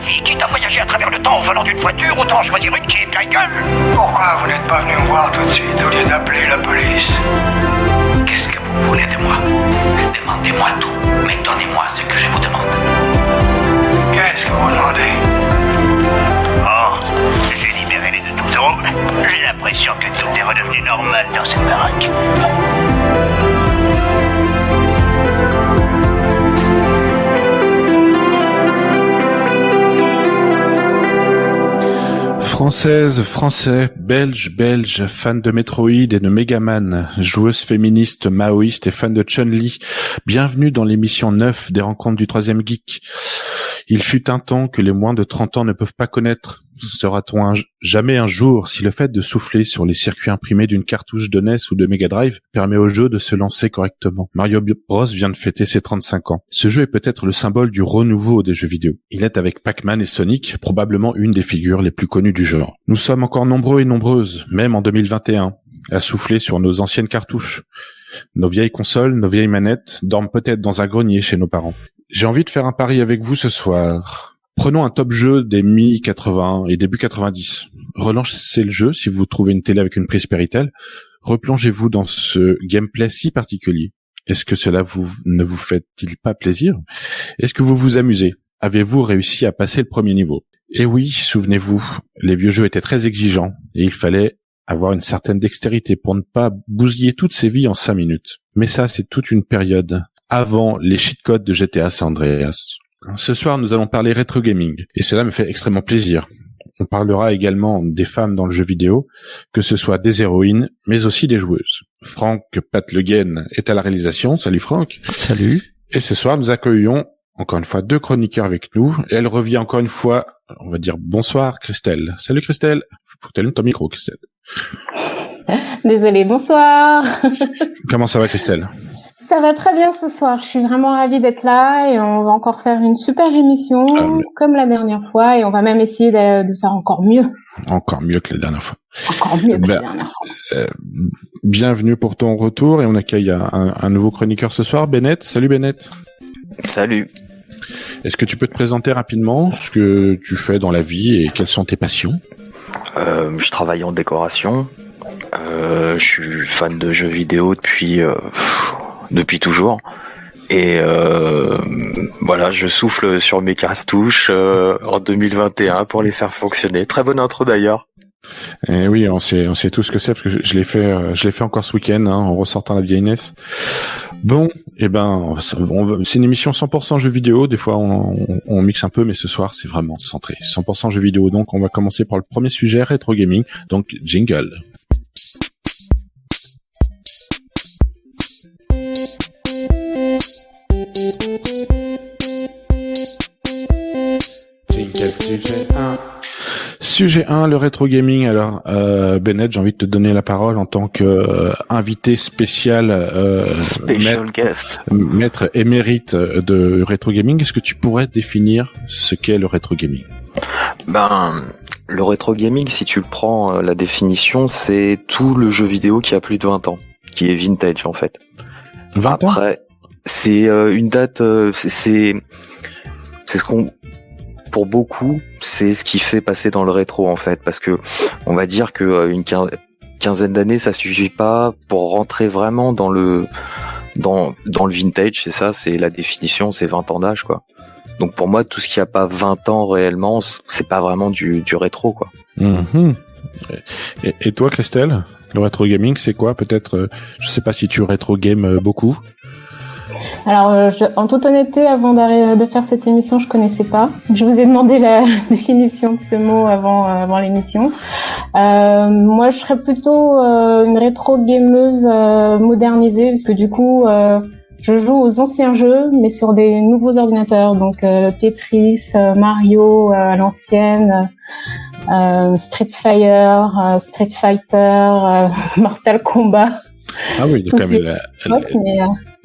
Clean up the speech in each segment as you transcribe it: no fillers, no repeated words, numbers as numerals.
vie. Quitte à voyager à travers le temps en volant d'une voiture, autant choisir une qui est plein gueule. Pourquoi vous n'êtes pas venu me voir tout de suite au lieu d'appeler la police? Qu'est-ce que vous voulez de moi? Demandez-moi tout, mais donnez-moi ce que je vous demande. Qu'est-ce que vous demandez? Oh, j'ai libéré les 2 taureaux. J'ai l'impression que tout est redevenu normal dans cette baraque. Françaises, Français, Belges, fans de Metroid et de Megaman, joueuses féministes, maoïstes et fans de Chun-Li, bienvenue dans l'émission 9 des Rencontres du Troisième Geek. Il fut un temps que les moins de 30 ans ne peuvent pas connaître. Sera-t-on jamais un jour si le fait de souffler sur les circuits imprimés d'une cartouche de NES ou de Mega Drive permet au jeu de se lancer correctement? Mario Bros vient de fêter ses 35 ans. Ce jeu est peut-être le symbole du renouveau des jeux vidéo. Il est avec Pac-Man et Sonic probablement une des figures les plus connues du genre. Nous sommes encore nombreux et nombreuses, même en 2021, à souffler sur nos anciennes cartouches. Nos vieilles consoles, nos vieilles manettes dorment peut-être dans un grenier chez nos parents. J'ai envie de faire un pari avec vous ce soir. Prenons un top jeu des mi-80 et début 90. Relancez le jeu si vous trouvez une télé avec une prise Péritel. Replongez-vous dans ce gameplay si particulier. Est-ce que cela ne vous fait-il pas plaisir? Est-ce que vous vous amusez? Avez-vous réussi à passer le premier niveau? Eh oui, souvenez-vous, les vieux jeux étaient très exigeants et il fallait avoir une certaine dextérité pour ne pas bousiller toutes ses vies en 5 minutes. Mais ça, c'est toute une période avant les cheat-codes de GTA San Andreas. Ce soir, nous allons parler rétro gaming, et cela me fait extrêmement plaisir. On parlera également des femmes dans le jeu vidéo, que ce soit des héroïnes, mais aussi des joueuses. Franck Patleguen est à la réalisation. Salut Franck. Salut. Et ce soir, nous accueillons encore une fois 2 chroniqueurs avec nous, et elle revient encore une fois, on va dire bonsoir Christelle. Salut Christelle. Faut que tu allumes ton micro, Christelle. Désolée, bonsoir. Comment ça va Christelle? Ça va très bien ce soir, je suis vraiment ravie d'être là et on va encore faire une super émission comme la dernière fois et on va même essayer de faire encore mieux. Encore mieux que la dernière fois. Encore mieux que la dernière fois. Bienvenue pour ton retour et on accueille un nouveau chroniqueur ce soir, Bennett. Salut Bennett. Salut. Est-ce que tu peux te présenter rapidement ce que tu fais dans la vie et quelles sont tes passions? Je travaille en décoration. Je suis fan de jeux vidéo depuis toujours et voilà, je souffle sur mes cartouches en 2021 pour les faire fonctionner. Très bonne intro d'ailleurs. Et oui, on sait tout ce que c'est parce que je l'ai fait encore ce week-end en ressortant la vieille NES. Bon, c'est une émission 100% jeux vidéo. Des fois on mixe un peu, mais ce soir c'est vraiment centré 100% jeux vidéo. Donc on va commencer par le premier sujet, rétro gaming. Donc jingle. Sujet 1, le rétro gaming. Alors, Bennett, j'ai envie de te donner la parole en tant que invité spécial, maître émérite de rétro gaming. Est-ce que tu pourrais définir ce qu'est le rétro gaming? Le rétro gaming, si tu prends la définition, c'est tout le jeu vidéo qui a plus de 20 ans, qui est vintage en fait. 20 ans? Après, c'est une date, c'est ce qu'on, pour beaucoup, c'est ce qui fait passer dans le rétro en fait, parce que on va dire que une quinzaine d'années, ça suffit pas pour rentrer vraiment dans le vintage. C'est ça, c'est la définition, c'est 20 ans d'âge quoi. Donc pour moi, tout ce qui a pas 20 ans réellement, c'est pas vraiment du rétro quoi. Mmh. Et toi, Christelle, le rétro gaming, c'est quoi? Peut-être, je sais pas si tu rétro games beaucoup. Alors, en toute honnêteté, avant de faire cette émission, je connaissais pas. Je vous ai demandé la définition de ce mot avant l'émission. Moi, je serais plutôt une rétro gameuse modernisée, parce que du coup, je joue aux anciens jeux, mais sur des nouveaux ordinateurs. Donc Tetris, Mario à l'ancienne, Street Fighter, Mortal Kombat. Ah oui, donc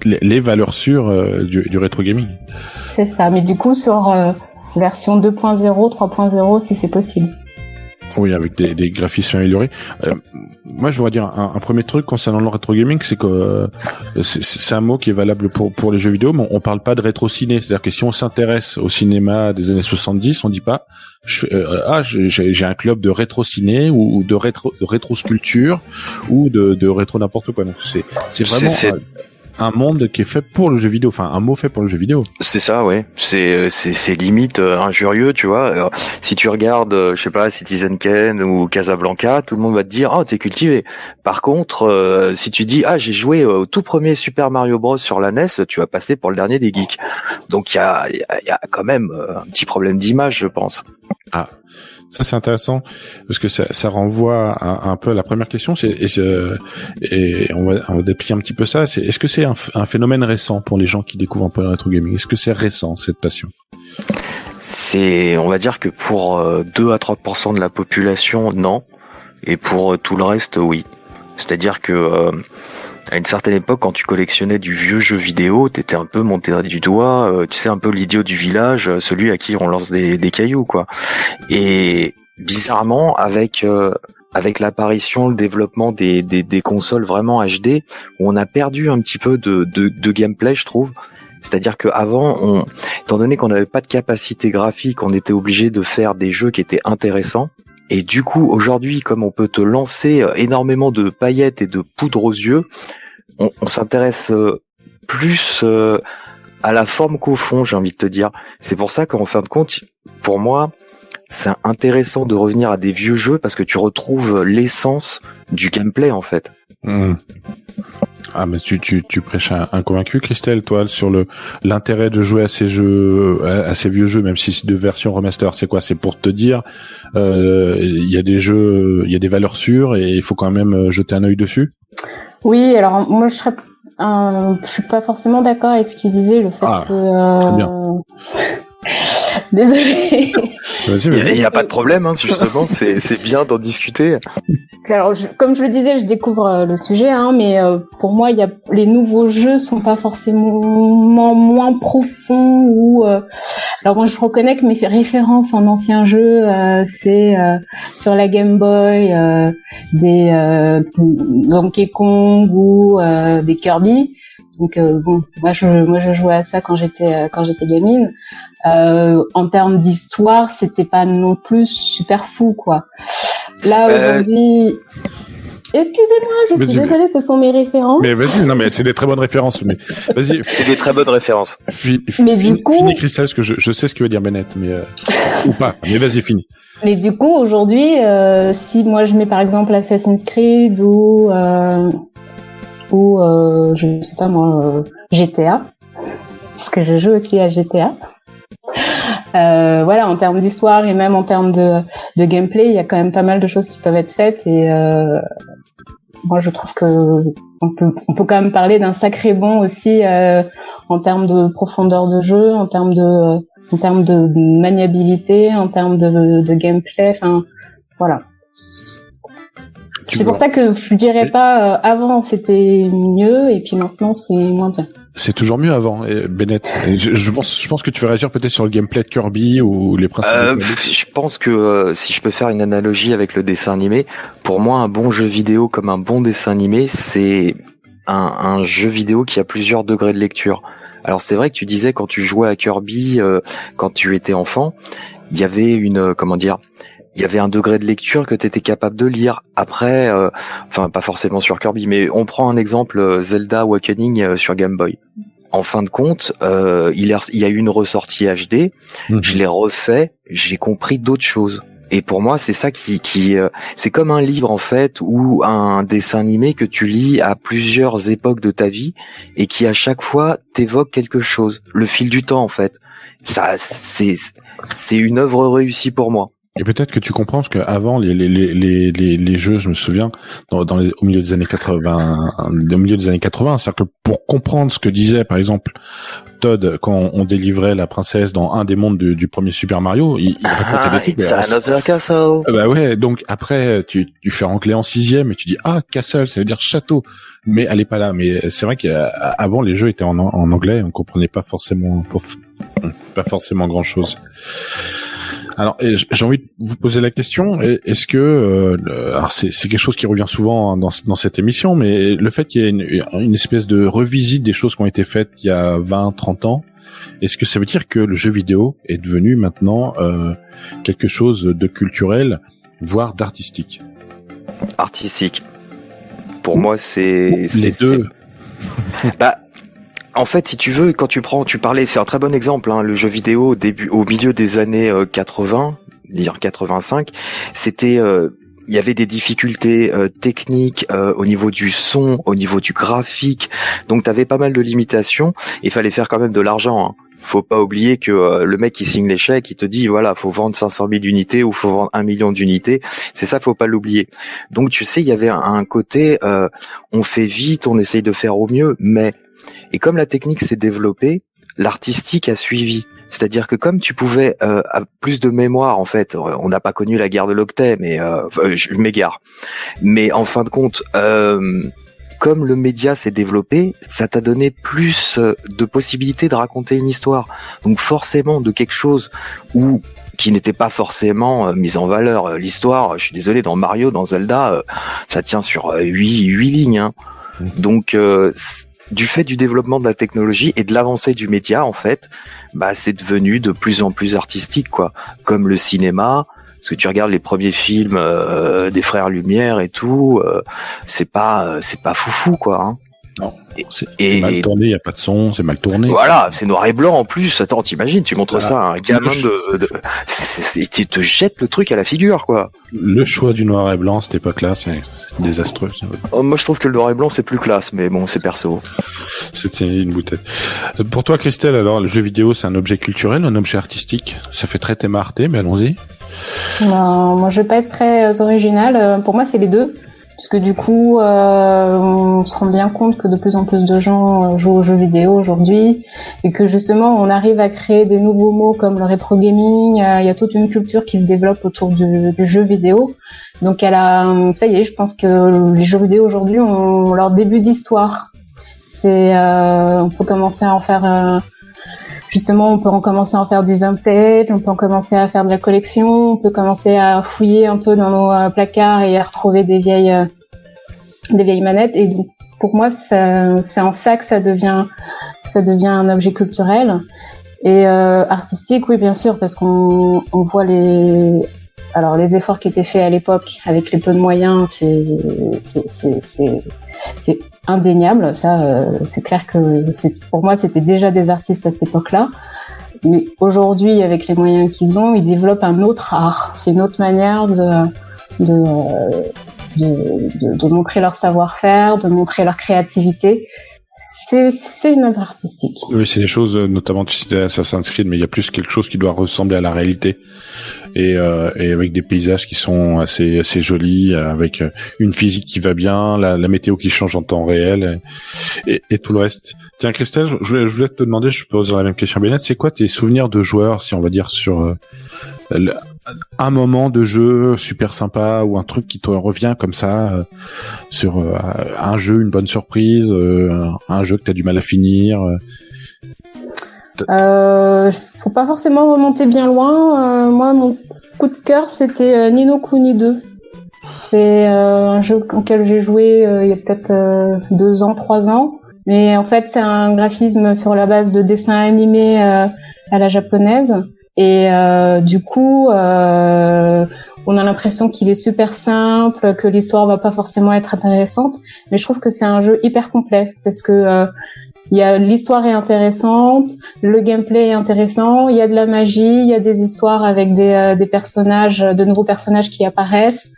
les valeurs sûres du rétro gaming. C'est ça, mais du coup sur version 2.0, 3.0 si c'est possible. Oui, avec des graphismes améliorés. moi, je voudrais dire un premier truc concernant le rétro gaming, c'est que c'est un mot qui est valable pour les jeux vidéo, mais on parle pas de rétro ciné. C'est-à-dire que si on s'intéresse au cinéma des années 70, on dit pas j'ai un club de rétro ciné ou de rétro sculpture ou de rétro n'importe quoi. Donc c'est vraiment un monde qui est fait pour le jeu vidéo, enfin un mot fait pour le jeu vidéo. C'est ça, ouais. C'est limite injurieux, tu vois. Alors, si tu regardes, je sais pas, Citizen Kane ou Casablanca, tout le monde va te dire, oh, t'es cultivé. Par contre, si tu dis, j'ai joué au tout premier Super Mario Bros sur la NES, tu vas passer pour le dernier des geeks. Donc il y a quand même un petit problème d'image, je pense. Ah. Ça c'est intéressant parce que ça renvoie un peu à la première question. Et on va déplier un petit peu ça. Est-ce que c'est un phénomène récent pour les gens qui découvrent un peu le rétro gaming? Est-ce que c'est récent cette passion? On va dire que pour 2 à 3% de la population, non, et pour tout le reste, oui. C'est-à-dire que à une certaine époque, quand tu collectionnais du vieux jeu vidéo, t'étais un peu monté du doigt, tu sais, un peu l'idiot du village, celui à qui on lance des cailloux, quoi. Et bizarrement, avec l'apparition, le développement des consoles vraiment HD, où on a perdu un petit peu de gameplay, je trouve. C'est-à-dire que avant, étant donné qu'on n'avait pas de capacité graphique, on était obligé de faire des jeux qui étaient intéressants. Et du coup, aujourd'hui, comme on peut te lancer énormément de paillettes et de poudre aux yeux, on s'intéresse plus à la forme qu'au fond, j'ai envie de te dire. C'est pour ça qu'en fin de compte, pour moi, c'est intéressant de revenir à des vieux jeux parce que tu retrouves l'essence du gameplay, en fait. Mmh. Ah, mais tu prêches un convaincu, Christelle, toi, sur l'intérêt de jouer à ces jeux, à ces vieux jeux, même si c'est de version remaster. C'est quoi? C'est pour te dire, il y a des jeux, il y a des valeurs sûres et il faut quand même jeter un œil dessus. Oui, alors moi je suis pas forcément d'accord avec ce qu'il disait, le fait que. Très bien. Désolée. Il n'y a pas de problème, hein, justement, c'est bien d'en discuter. Alors, comme je le disais, je découvre le sujet, mais pour moi, les nouveaux jeux sont pas forcément moins profonds ou. Alors moi, je reconnais que mes références en anciens jeux, c'est sur la Game Boy des Donkey Kong ou des Kirby. Donc moi je jouais à ça quand j'étais gamine. En termes d'histoire, c'était pas non plus super fou, quoi. Là aujourd'hui, excusez-moi, je suis désolée, ce sont mes références. Mais vas-y, non mais c'est des très bonnes références. Mais vas-y. C'est des très bonnes références. Mais du coup, finis Christelle, parce que je sais ce que veut dire Bennett, mais ou pas. Mais vas-y, finis. Mais du coup, aujourd'hui, si moi je mets par exemple Assassin's Creed ou je sais pas moi, GTA, parce que je joue aussi à GTA. Voilà, en termes d'histoire et même en termes de gameplay, il y a quand même pas mal de choses qui peuvent être faites et moi je trouve que on peut quand même parler d'un sacré bond aussi en termes de profondeur de jeu, en termes de maniabilité, en termes de gameplay, enfin voilà. C'est pour ça que je dirais pas avant c'était mieux et puis maintenant c'est moins bien. C'est toujours mieux avant, Bennett. Je pense que tu veux réagir peut-être sur le gameplay de Kirby ou les principes. Je pense que si je peux faire une analogie avec le dessin animé, pour moi un bon jeu vidéo comme un bon dessin animé, c'est un jeu vidéo qui a plusieurs degrés de lecture. Alors c'est vrai que tu disais quand tu jouais à Kirby, quand tu étais enfant, il y avait il y avait un degré de lecture que tu étais capable de lire. Après, enfin pas forcément sur Kirby, mais on prend un exemple, Zelda Awakening sur Game Boy. En fin de compte, il y a eu une ressortie HD, je l'ai refait, j'ai compris d'autres choses. Et pour moi, c'est ça qui c'est comme un livre en fait ou un dessin animé que tu lis à plusieurs époques de ta vie et qui à chaque fois t'évoque quelque chose. Le fil du temps en fait. Ça, c'est une œuvre réussie pour moi. Et peut-être que tu comprends parce que avant les jeux, je me souviens au milieu des années 80, c'est-à-dire que pour comprendre ce que disait par exemple Todd quand on délivrait la princesse dans un des mondes du premier Super Mario, il racontait des trucs. It's another castle. Bah ouais, donc après tu fais rentrer en 6e et tu dis castle, ça veut dire château, mais elle est pas là. Mais c'est vrai qu'avant les jeux étaient en anglais, on comprenait pas forcément grand chose. Alors, j'ai envie de vous poser la question. Est-ce que, alors c'est quelque chose qui revient souvent dans cette émission, mais le fait qu'il y ait une espèce de revisite des choses qui ont été faites il y a 20, 30 ans, est-ce que ça veut dire que le jeu vidéo est devenu maintenant quelque chose de culturel, voire d'artistique? Artistique. Pour moi, c'est les deux. Bah, en fait, si tu veux, quand tu parlais, c'est un très bon exemple, hein, le jeu vidéo au milieu des années 80, dire 85, c'était, il y avait des difficultés techniques au niveau du son, au niveau du graphique, donc t'avais pas mal de limitations. Il fallait faire quand même de l'argent. Hein. Faut pas oublier que le mec qui signe les chèques, il te dit voilà, faut vendre 500 000 unités ou faut vendre 1 million d'unités. C'est ça, faut pas l'oublier. Donc tu sais, il y avait un côté, on fait vite, on essaye de faire au mieux, et comme la technique s'est développée, l'artistique a suivi. C'est-à-dire que comme tu pouvais avoir plus de mémoire, en fait, on n'a pas connu la guerre de l'octet, mais je m'égare. Mais en fin de compte, comme le média s'est développé, ça t'a donné plus de possibilités de raconter une histoire. Donc forcément, de quelque chose qui n'était pas forcément mise en valeur. L'histoire, je suis désolé, dans Mario, dans Zelda, ça tient sur 8 lignes. Hein. Donc du fait du développement de la technologie et de l'avancée du média, en fait, bah c'est devenu de plus en plus artistique, quoi. Comme le cinéma. Parce que tu regardes les premiers films des frères Lumière et tout, c'est pas foufou, quoi. Hein. Non. C'est mal tourné, il y a pas de son, c'est mal tourné. Voilà, c'est noir et blanc en plus. Attends, t'imagines, tu montres ça à un gamin tu te jettes le truc à la figure, quoi. Le choix du noir et blanc à cette époque-là, c'est désastreux. Moi, je trouve que le noir et blanc c'est plus classe, mais bon, c'est perso. C'était une boutade. Pour toi, Christelle, alors, le jeu vidéo, c'est un objet culturel, un objet artistique? Ça fait très thème arté, mais allons-y. Non, moi je vais pas être très originale. Pour moi, c'est les deux. Parce que du coup, on se rend bien compte que de plus en plus de gens jouent aux jeux vidéo aujourd'hui et que justement, on arrive à créer des nouveaux mots comme le rétro gaming. Il y a toute une culture qui se développe autour du jeu vidéo. Donc, ça y est, je pense que les jeux vidéo aujourd'hui ont leur début d'histoire. On peut commencer à en faire. Justement, on peut en commencer à en faire du vintage, on peut en commencer à faire de la collection, on peut commencer à fouiller un peu dans nos placards et à retrouver des vieilles manettes. Et donc, pour moi, c'est en ça que ça devient un objet culturel et artistique, oui, bien sûr, parce qu'on voit les efforts qui étaient faits à l'époque avec les peu de moyens, c'est indéniable. Ça, c'est clair que pour moi, c'était déjà des artistes à cette époque-là. Mais aujourd'hui, avec les moyens qu'ils ont, ils développent un autre art. C'est une autre manière de montrer leur savoir-faire, de montrer leur créativité. C'est une œuvre artistique. Oui, c'est des choses, notamment tu citais Assassin's Creed, mais il y a plus quelque chose qui doit ressembler à la réalité. Et avec des paysages qui sont assez jolis, avec une physique qui va bien, la météo qui change en temps réel et tout le reste. Tiens, Christelle, je voulais te demander, je pose la même question à Bennett, c'est quoi tes souvenirs de joueurs, si on va dire sur un moment de jeu super sympa ou un truc qui te revient comme ça sur un jeu, une bonne surprise, un jeu que t'as du mal à finir. Faut pas forcément remonter bien loin. Moi, mon coup de cœur, c'était Ni no Kuni 2. C'est un jeu auquel j'ai joué il y a peut-être 2 ans, 3 ans. Mais en fait, c'est un graphisme sur la base de dessins animés à la japonaise. Et du coup, on a l'impression qu'il est super simple, que l'histoire va pas forcément être intéressante. Mais je trouve que c'est un jeu hyper complet parce que l'histoire est intéressante, le gameplay est intéressant, il y a de la magie, il y a des histoires avec des personnages, de nouveaux personnages qui apparaissent.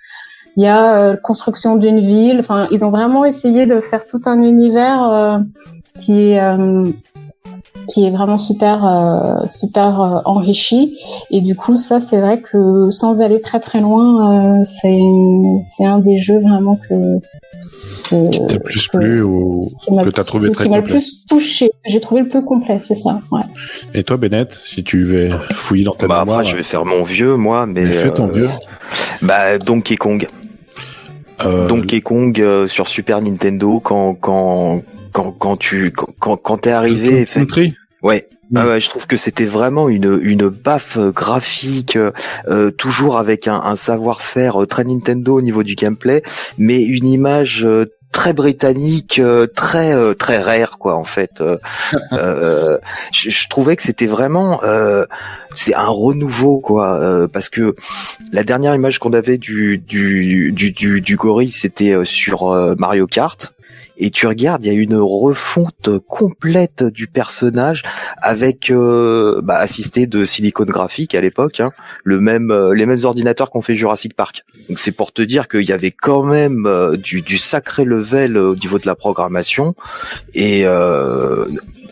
Il y a construction d'une ville. Enfin, ils ont vraiment essayé de faire tout un univers qui est vraiment super enrichi. Et du coup, ça, c'est vrai que sans aller très très loin, c'est un des jeux vraiment qui t'a plus plu ou que t'as trouvé très complet. Qui m'a le plus touché. J'ai trouvé le plus complet, c'est ça. Ouais. Et toi, Bennett, si tu veux fouiller dans ta mémoire. Après, je vais faire mon vieux, moi, mais fais ton vieux. Donkey Kong. Donkey Kong sur Super Nintendo quand t'es arrivé. Country. Ouais. Ah ouais, je trouve que c'était vraiment une baffe graphique, toujours avec un savoir-faire très Nintendo au niveau du gameplay, mais une image très britannique, très rare quoi en fait. Je trouvais que c'était vraiment c'est un renouveau quoi, parce que la dernière image qu'on avait du gorille c'était sur Mario Kart. Et tu regardes, il y a une refonte complète du personnage avec assisté de Silicon Graphics à l'époque, hein, les mêmes ordinateurs qu'ont fait Jurassic Park. Donc c'est pour te dire qu'il y avait quand même du sacré level au niveau de la programmation. Et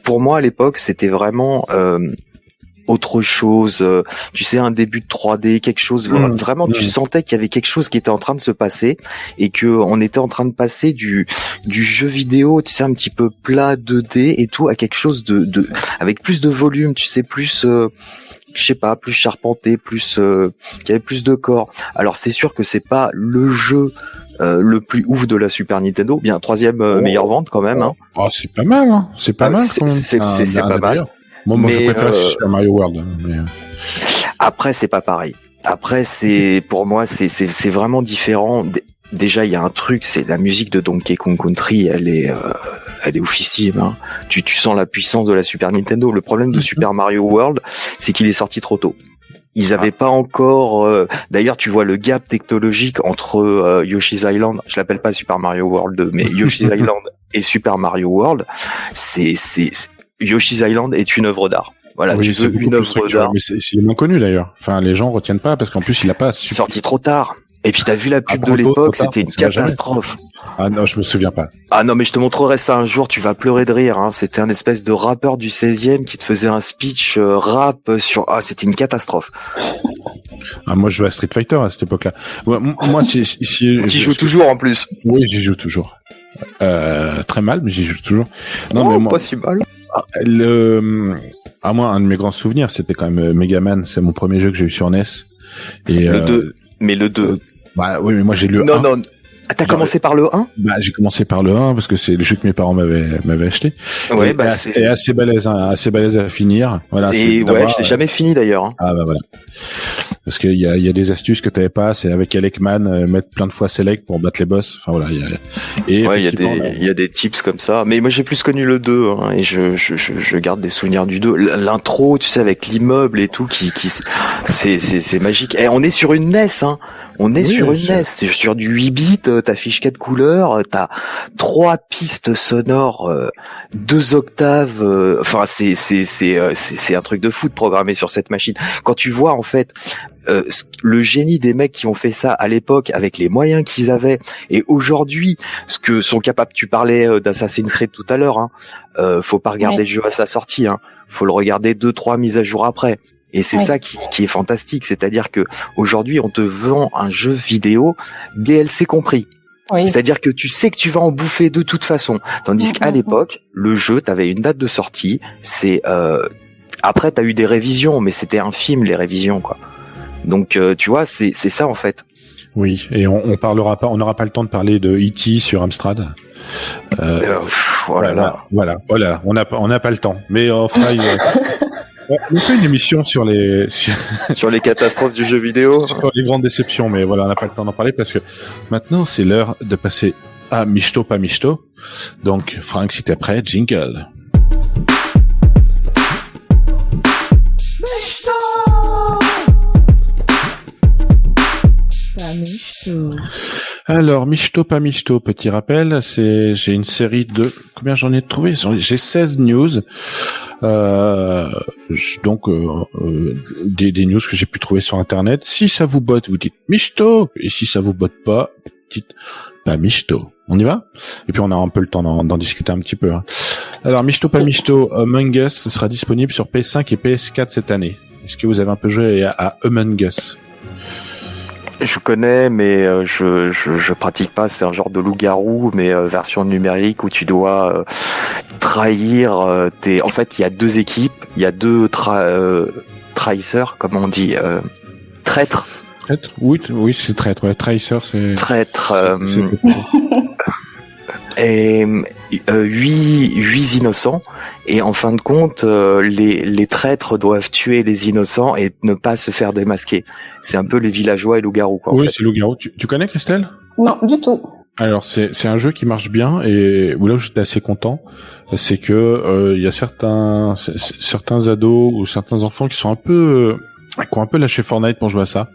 pour moi à l'époque, c'était vraiment autre chose, tu sais, un début de 3D, quelque chose vraiment, tu sentais qu'il y avait quelque chose qui était en train de se passer et que on était en train de passer du jeu vidéo, tu sais, un petit peu plat 2D et tout à quelque chose de avec plus de volume, tu sais, plus je sais pas, plus charpenté, plus qui avait plus de corps. Alors c'est sûr que c'est pas le jeu le plus ouf de la Super Nintendo, bien troisième meilleure vente quand même. Hein. Oh, c'est pas mal, hein. C'est pas mal. C'est pas mal. Moi, je préfère Super Mario World. Mais... Après, c'est pas pareil. Après, pour moi, c'est vraiment différent. Déjà, il y a un truc, c'est la musique de Donkey Kong Country, elle est oufissime. Hein. Tu sens la puissance de la Super Nintendo. Le problème de Super Mario World, c'est qu'il est sorti trop tôt. Ils avaient pas encore. D'ailleurs, tu vois le gap technologique entre Yoshi's Island. Je l'appelle pas Super Mario World 2, mais Yoshi's Island et Super Mario World. Yoshi's Island est une œuvre d'art. Voilà, oui, tu veux une œuvre d'art. Mais c'est moins connu d'ailleurs. Enfin, les gens retiennent pas parce qu'en plus, il a pas sorti trop tard. Et puis t'as vu la pub de l'époque, c'était une catastrophe. Ah non, je me souviens pas. Ah non, mais je te montrerai ça un jour, tu vas pleurer de rire. Hein. C'était un espèce de rappeur du 16e qui te faisait un speech rap sur. Ah, c'était une catastrophe. Ah, moi, je jouais à Street Fighter à cette époque-là. Moi, tu joues toujours en plus. Oui, j'y joue toujours. Très mal, mais j'y joue toujours. Non, mais moi, pas si mal. Moi, un de mes grands souvenirs, c'était quand même Megaman. C'est mon premier jeu que j'ai eu sur NES. Et le 2. Mais le 2. Bah oui, mais moi j'ai le 1. Non. Ah, t'as commencé par le 1? Bah j'ai commencé par le 1 parce que c'est le jeu que mes parents m'avaient acheté. Ouais, c'est assez balèze, hein, assez balèze à finir. Voilà. Et ouais, je l'ai jamais fini d'ailleurs. Hein. Ah bah voilà. Parce qu'il y a des astuces que t'avais pas, c'est avec Alekman, mettre plein de fois select pour battre les boss. Enfin voilà, il y a des tips comme ça. Mais moi j'ai plus connu le 2 hein, et je garde des souvenirs du 2. L'intro, tu sais, avec l'immeuble et tout c'est magique. Et on est sur une NES hein. On est sur une NES, c'est sur du 8 bits, t'affiches 4 couleurs, t'as 3 pistes sonores, 2 octaves, enfin c'est un truc de fou de programmer sur cette machine. Quand tu vois en fait le génie des mecs qui ont fait ça à l'époque avec les moyens qu'ils avaient et aujourd'hui ce que sont capables, tu parlais d'Assassin's Creed tout à l'heure, hein, faut pas regarder le jeu à sa sortie, hein, faut le regarder 2-3 mises à jour après. Et c'est ça qui est fantastique, c'est-à-dire que aujourd'hui on te vend un jeu vidéo DLC compris. Oui. C'est-à-dire que tu sais que tu vas en bouffer de toute façon. Tandis qu'à l'époque, le jeu, t'avais une date de sortie, après t'as eu des révisions, mais c'était infime les révisions quoi. Donc tu vois, c'est ça en fait. Oui, et on parlera pas, on n'aura pas le temps de parler de E.T. sur Amstrad. Voilà, on n'a pas le temps, mais on fera on fait une émission sur les catastrophes du jeu vidéo, sur les grandes déceptions, mais voilà, on n'a pas le temps d'en parler parce que maintenant c'est l'heure de passer à Michto pas Michto. Donc Franck, si t'es prêt, jingle. Michto pas Michto. Alors, Michto pas Michto, petit rappel, j'ai une série de, combien j'en ai trouvé? J'ai 16 news, donc des news que j'ai pu trouver sur internet. Si ça vous botte, vous dites Michto, et si ça vous botte pas, dites pas Michto. On y va? Et puis on a un peu le temps d'en discuter un petit peu. Hein. Alors, Michto pas Michto, Among Us sera disponible sur PS5 et PS4 cette année. Est-ce que vous avez un peu joué à Among Us? Je connais, mais je pratique pas. C'est un genre de loup-garou, mais version numérique où tu dois trahir En fait, il y a 2 équipes, il y a 2 trahisseurs, comme on dit, traîtres. Traître, oui, c'est traître. Ouais, trahisseur, c'est traître. Et huit innocents, et en fin de compte, les traîtres doivent tuer les innocents et ne pas se faire démasquer. C'est un peu les villageois et loups-garous, quoi. Oui, c'est loup-garou. Tu connais, Christelle? Non, du tout. Alors c'est un jeu qui marche bien, et là où j'étais assez content, c'est que il y a certains ados ou certains enfants qui sont qui ont un peu lâché Fortnite pour jouer à ça,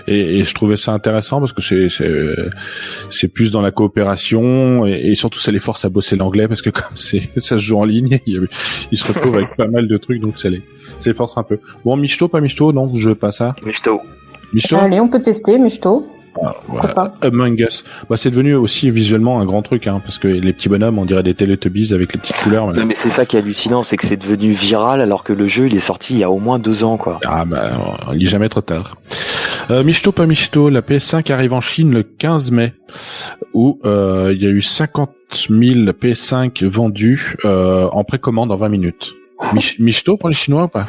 et je trouvais ça intéressant parce que c'est plus dans la coopération, et surtout ça les force à bosser l'anglais, parce que comme ça se joue en ligne, ils se retrouvent avec pas mal de trucs, donc ça les force un peu. Bon, Michto, pas Michto, non, vous jouez pas à ça? Michto. Allez, on peut tester, Michto. Among Us, c'est devenu aussi visuellement un grand truc, hein, parce que les petits bonhommes, on dirait des Teletubbies avec les petites couleurs. Non, mais c'est ça qui est hallucinant, c'est que c'est devenu viral alors que le jeu il est sorti il y a au moins 2 ans, quoi. Il est jamais trop tard. Michto, pas Michto, la PS5 arrive en Chine le 15 mai, où il y a eu 50 000 PS5 vendus en précommande en 20 minutes. Michto pour les Chinois ou pas?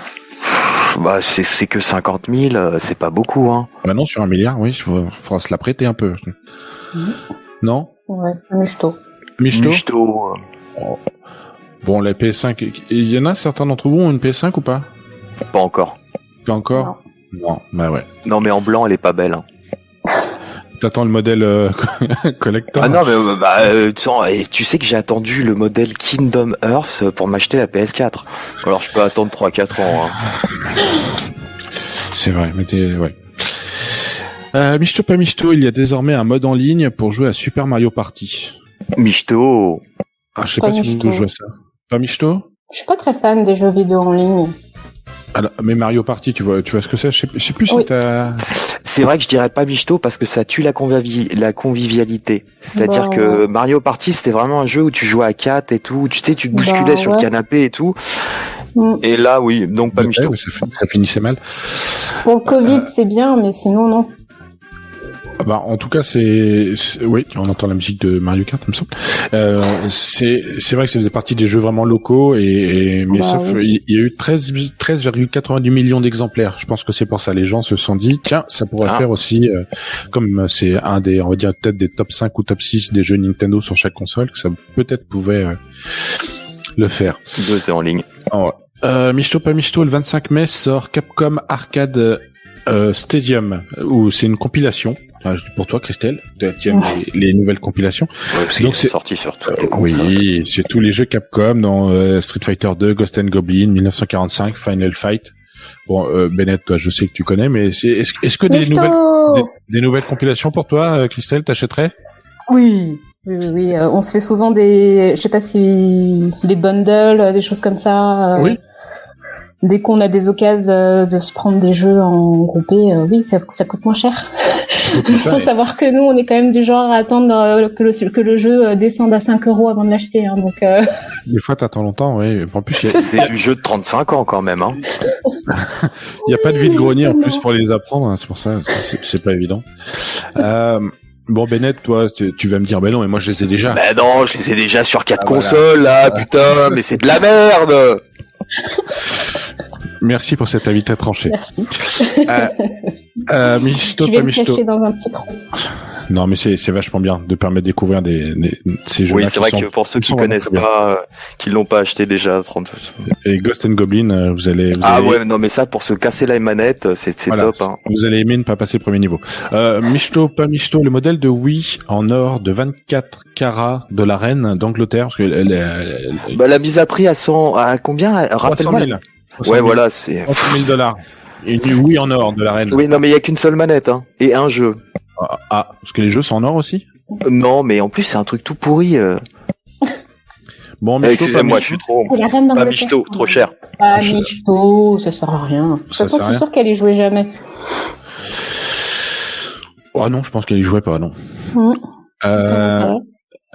C'est que 50 000, c'est pas beaucoup, hein. Non, sur 1 milliard, oui, faudra se la prêter un peu. Non? Ouais, Michto. Michto. Oh. Bon, les PS5, il y en a certains d'entre vous ont une PS5 ou pas? Pas encore. Pas encore? Non, bah ouais. Non, mais en blanc, elle est pas belle, hein. T'attends le modèle collector? Ah non, mais tu sais que j'ai attendu le modèle Kingdom Hearts pour m'acheter la PS4. Alors je peux attendre 3-4 ans. Hein. C'est vrai, mais ouais. Michto pas Michto, il y a désormais un mode en ligne pour jouer à Super Mario Party. Michto. Ah, je sais pas si vous jouez à ça. Pas Michto? Je suis pas très fan des jeux vidéo en ligne. Alors, mais Mario Party, tu vois ce que c'est? Je sais plus si t'as... C'est vrai que je dirais pas Michto parce que ça tue la convivialité. C'est-à-dire que Mario Party, c'était vraiment un jeu où tu jouais à 4 et tout, tu te bousculais sur le canapé et tout. Et là, oui, donc pas Michto. Ça finissait mal. Pour le Covid, c'est bien, mais sinon, non. En tout cas, oui, on entend la musique de Mario Kart, il me semble. C'est vrai que ça faisait partie des jeux vraiment locaux, mais il y a eu 13,90 millions d'exemplaires. Je pense que c'est pour ça. Les gens se sont dit, tiens, ça pourrait faire aussi, comme c'est un des, on va dire peut-être des top 5 ou top 6 des jeux Nintendo sur chaque console, que ça peut-être pouvait le faire. C'est en ligne. Michto pas Michto, le 25 mai sort Capcom Arcade Stadium, où c'est une compilation. Pour toi, Christelle, tu aimes les nouvelles compilations. Ouais, donc c'est sorti sur toutes les consoles. Oui, c'est tous les jeux Capcom dans Street Fighter 2, Ghost and Goblin, 1945, Final Fight. Bon, Bennett, toi, je sais que tu connais, mais est-ce que des nouvelles compilations pour toi, Christelle, t'achèterais? Oui. On se fait souvent je sais pas si les bundles, des choses comme ça. Oui. Dès qu'on a des occasions de se prendre des jeux en groupé, oui, ça coûte moins cher. Il faut savoir que nous, on est quand même du genre à attendre que le jeu descende à 5 € avant de l'acheter. Hein, donc, Des fois, t'attends longtemps, oui. En plus, c'est du jeu de 35 ans quand même. Hein. Il n'y a pas de vide-grenier en plus pour les apprendre, hein, c'est pour ça, c'est pas évident. Bon, Bennett, toi, tu vas me dire, non, mais moi je les ai déjà. Non, je les ai déjà sur 4 consoles, là, putain, mais c'est de la merde. Merci pour cet avis très tranché. Merci. Michto, je vais me cacher dans un petit trou. Non, mais c'est vachement bien de permettre de découvrir ces jeux-là. Oui, c'est vrai que pour ceux qui connaissent pas, qui l'ont pas acheté déjà, 30. Et Ghost and Goblin, vous allez... Ouais, non, mais ça, pour se casser la manette, c'est top, hein. Vous allez aimer ne pas passer le premier niveau. Michto, pas Michto, le modèle de Wii en or de 24 carats de la reine d'Angleterre, parce que la mise à prix à combien? Rappelle-moi. 000. Ouais, voilà, c'est... $30 000. Une Wii en or de la reine. Oui, non, mais il y a qu'une seule manette, hein. Et un jeu. Parce que les jeux sont en or aussi? Non, mais en plus, c'est un truc tout pourri. Bon, Michto, excusez-moi, je suis trop... Pas Michto, trop cher. Ah, Michto, ça sert à rien. De toute façon, je suis sûr qu'elle y jouait jamais. Oh non, je pense qu'elle y jouait pas, non.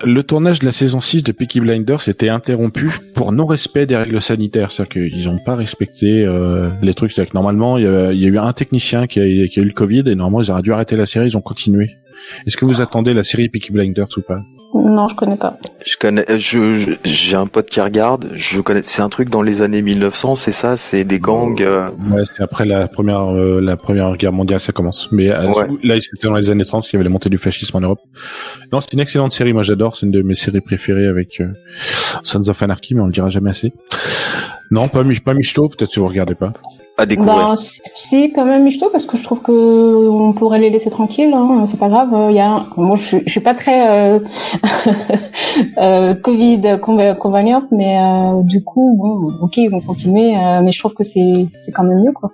Le tournage de la saison 6 de Peaky Blinders était interrompu pour non-respect des règles sanitaires. C'est-à-dire qu'ils n'ont pas respecté les trucs. C'est-à-dire que normalement, il y a eu un technicien qui a eu le Covid et normalement, ils auraient dû arrêter la série, ils ont continué. Est-ce que vous attendez la série Peaky Blinders ou pas? Non, je connais pas. Je connais, j'ai un pote qui regarde, je connais, c'est un truc dans les années 1900, c'est ça, c'est des gangs. Ouais, c'est après la première guerre mondiale, ça commence. Mais Ouais. là, c'était dans les années 30, il y avait la montée du fascisme en Europe. Non, c'est une excellente série, moi j'adore, c'est une de mes séries préférées avec Sons of Anarchy, mais on le dira jamais assez. Non, pas Michto, peut-être si vous regardez pas. À découvrir. Ben, si, quand même, Michto, parce que je trouve que on pourrait les laisser tranquilles, hein, c'est pas grave. Moi, je suis pas très Covid convaincante, mais du coup, bon, ok, ils ont continué, mais je trouve que c'est quand même mieux, quoi.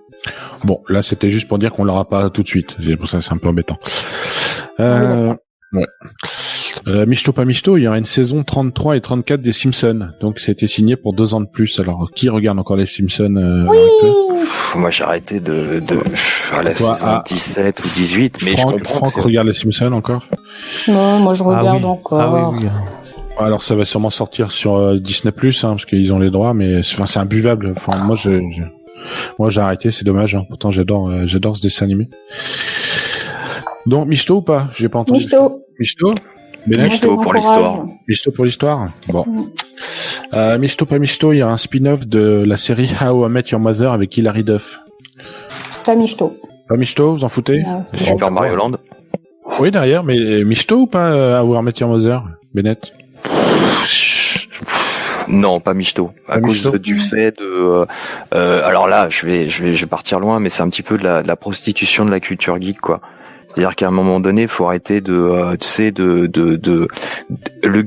Bon, là, c'était juste pour dire qu'on l'aura pas tout de suite. C'est pour ça que c'est un peu embêtant. Ouais. Michto pas Michto, il y aura une saison 33 et 34 des Simpsons. Donc, c'était signé pour 2 ans de plus. Alors, qui regarde encore les Simpsons Oui. Moi, j'ai arrêté à la Toi, saison 17 ou 18, mais je comprends. Franck regarde les Simpsons encore. Non, moi je regarde encore. Ah oui. Alors, ça va sûrement sortir sur Disney+, hein, parce qu'ils ont les droits, mais c'est imbuvable. Enfin, moi, j'ai arrêté, c'est dommage. Hein. Pourtant, j'adore ce dessin animé. Donc, Michto ou pas? J'ai pas entendu. Michto. Bennett? Michto pour l'histoire. Michto pour l'histoire. Bon. Michto pas Michto, il y a un spin-off de la série How I Met Your Mother avec Hilary Duff. Pas Michto. Pas Michto, vous en foutez? Super Mario Land. Oui, derrière, mais Michto ou pas How I Met Your Mother, Bennett? Non, pas Michto. À cause du fait de. Alors là, je vais partir loin, mais c'est un petit peu de la prostitution de la culture geek, quoi. C'est-à-dire qu'à un moment donné, il faut arrêter le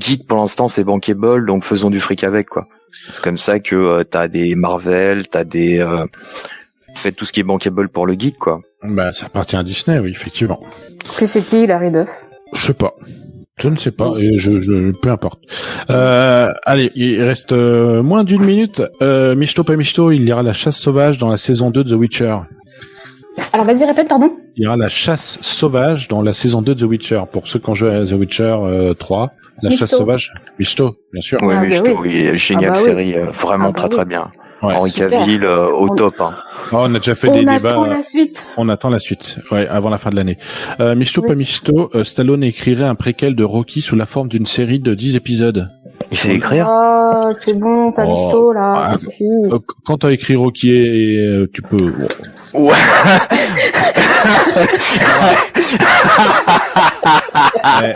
geek pour l'instant c'est bankable, donc faisons du fric avec, quoi. C'est comme ça que t'as des Marvel, t'as des faites tout ce qui est bankable pour le geek, quoi. Bah, ça appartient à Disney, oui, effectivement. Tu sais qui, Hilary Duff? Je sais pas. Je ne sais pas, et peu importe. Allez, il reste moins d'1 minute. Michto pas Michto, il y aura la chasse sauvage dans la saison 2 de The Witcher. Alors vas-y, répète, pardon. Il y aura la chasse sauvage dans la saison 2 de The Witcher. Pour ceux qui ont joué à The Witcher 3, la Michto. chasse sauvage. Michto, bien sûr. Oui, Ah, Michto, bah oui. oui, géniale série, vraiment Ah, bah très bien. Ouais. Henri Cavill au top. Hein. Oh, on a déjà fait des On débats. attend la suite. On attend la suite. Ouais, avant la fin de l'année. Michto Oui. pas Michto, Stallone écrirait un préquel de Rocky sous la forme d'une série de 10 épisodes. Il sait écrire. Oh, c'est bon, pas Oh. Michto, là, Ah, ça suffit. Quand t'as écrit Rocky, tu peux. Ouais. Ouais,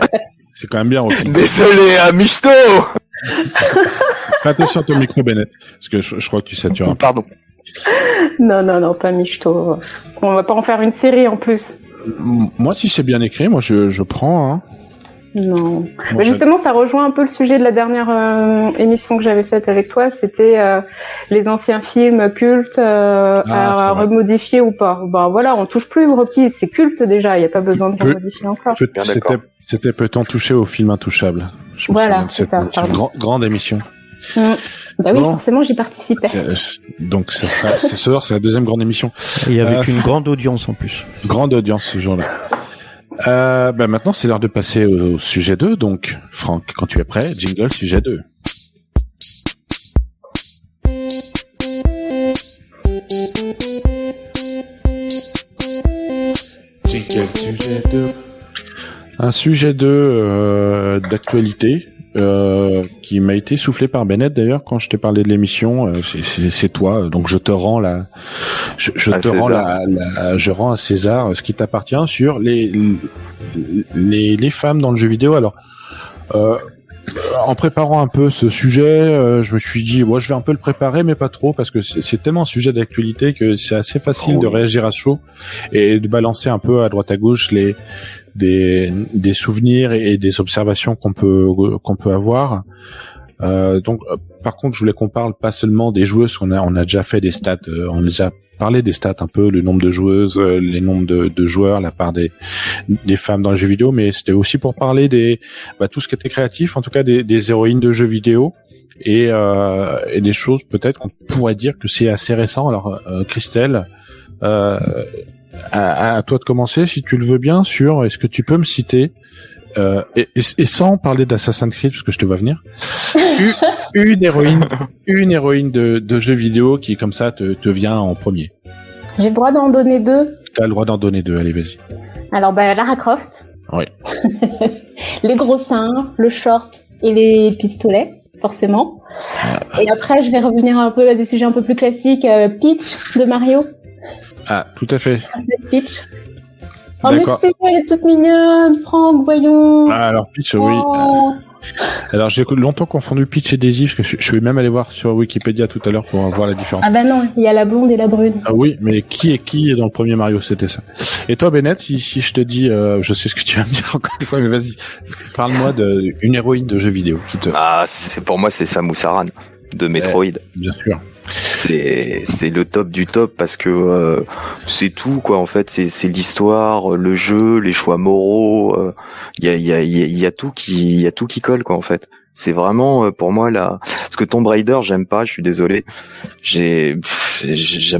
c'est quand même bien, Rocky. Désolé, Michto. Fais attention à ton micro, Bennett, parce que je crois que tu satures. Pardon. Non, pas Michto. On va pas en faire une série en plus. Moi, si c'est bien écrit, moi, je prends. Hein. Non. Moi, Mais justement, ça rejoint un peu le sujet de la dernière émission que j'avais faite avec toi. C'était les anciens films cultes à vrai. remodifier ou pas. Ben voilà, on touche plus Rocky, c'est culte déjà. Il n'y a pas besoin de remodifier encore. Bien d'accord. C'était peut-on toucher au film intouchable. Je me Voilà, souviens de c'est ça, cette pardon. grande émission. Bah oui, Bon. forcément, j'y participais. Donc, ce soir, c'est la deuxième grande émission. Et avec une grande audience en plus. Grande audience ce jour-là. Maintenant, c'est l'heure de passer au sujet 2. Donc, Franck, quand tu es prêt, jingle sujet 2. Jingle sujet 2. Un sujet 2 d'actualité qui m'a été soufflé par Bennett d'ailleurs quand je t'ai parlé de l'émission. C'est toi, donc je te rends je rends à César ce qui t'appartient sur les femmes dans le jeu vidéo. Alors en préparant un peu ce sujet, je me suis dit je vais un peu le préparer mais pas trop parce que c'est tellement un sujet d'actualité que c'est assez facile de réagir à chaud et de balancer un peu à droite à gauche des souvenirs et des observations qu'on peut avoir. Donc par contre je voulais qu'on parle pas seulement des joueuses, on a déjà fait des stats, on les a parlé des stats un peu, le nombre de joueuses, les nombres de joueurs, la part des femmes dans les jeux vidéo, mais c'était aussi pour parler tout ce qui était créatif, en tout cas des héroïnes de jeux vidéo et des choses peut-être qu'on pourrait dire que c'est assez récent. Alors Christelle, à toi de commencer si tu le veux bien sur est-ce que tu peux me citer et sans parler d'Assassin's Creed parce que je te vois venir une héroïne de jeux vidéo qui comme ça te vient en premier. J'ai le droit d'en donner 2. T'as le droit d'en donner 2, allez vas-y. Alors Lara Croft. Oui. les gros seins, le short et les pistolets, forcément. Et après, je vais revenir un peu à des sujets un peu plus classiques. Peach de Mario. Ah, tout à fait. Princess Peach. Oh, mais D'accord. si, elle est toute mignonne, Franck, voyons. Ah, alors Peach, oui. Oh. Alors j'ai longtemps confondu Peach et Daisy, parce que je suis même allé voir sur Wikipédia tout à l'heure pour voir la différence. Ah bah non, il y a la blonde et la brune. Ah oui, mais qui est dans le premier Mario, c'était ça. Et toi, Bennett, si je te dis, je sais ce que tu vas me dire encore une fois, mais vas-y, parle-moi d'une héroïne de jeu vidéo qui te... Ah, pour moi, c'est Samus Aran de Metroid. Bien sûr. C'est le top du top parce que c'est tout quoi en fait, c'est l'histoire, le jeu, les choix moraux, il y a tout qui colle quoi en fait. C'est vraiment pour moi là, parce que Tomb Raider j'aime pas, je suis désolé, j'aime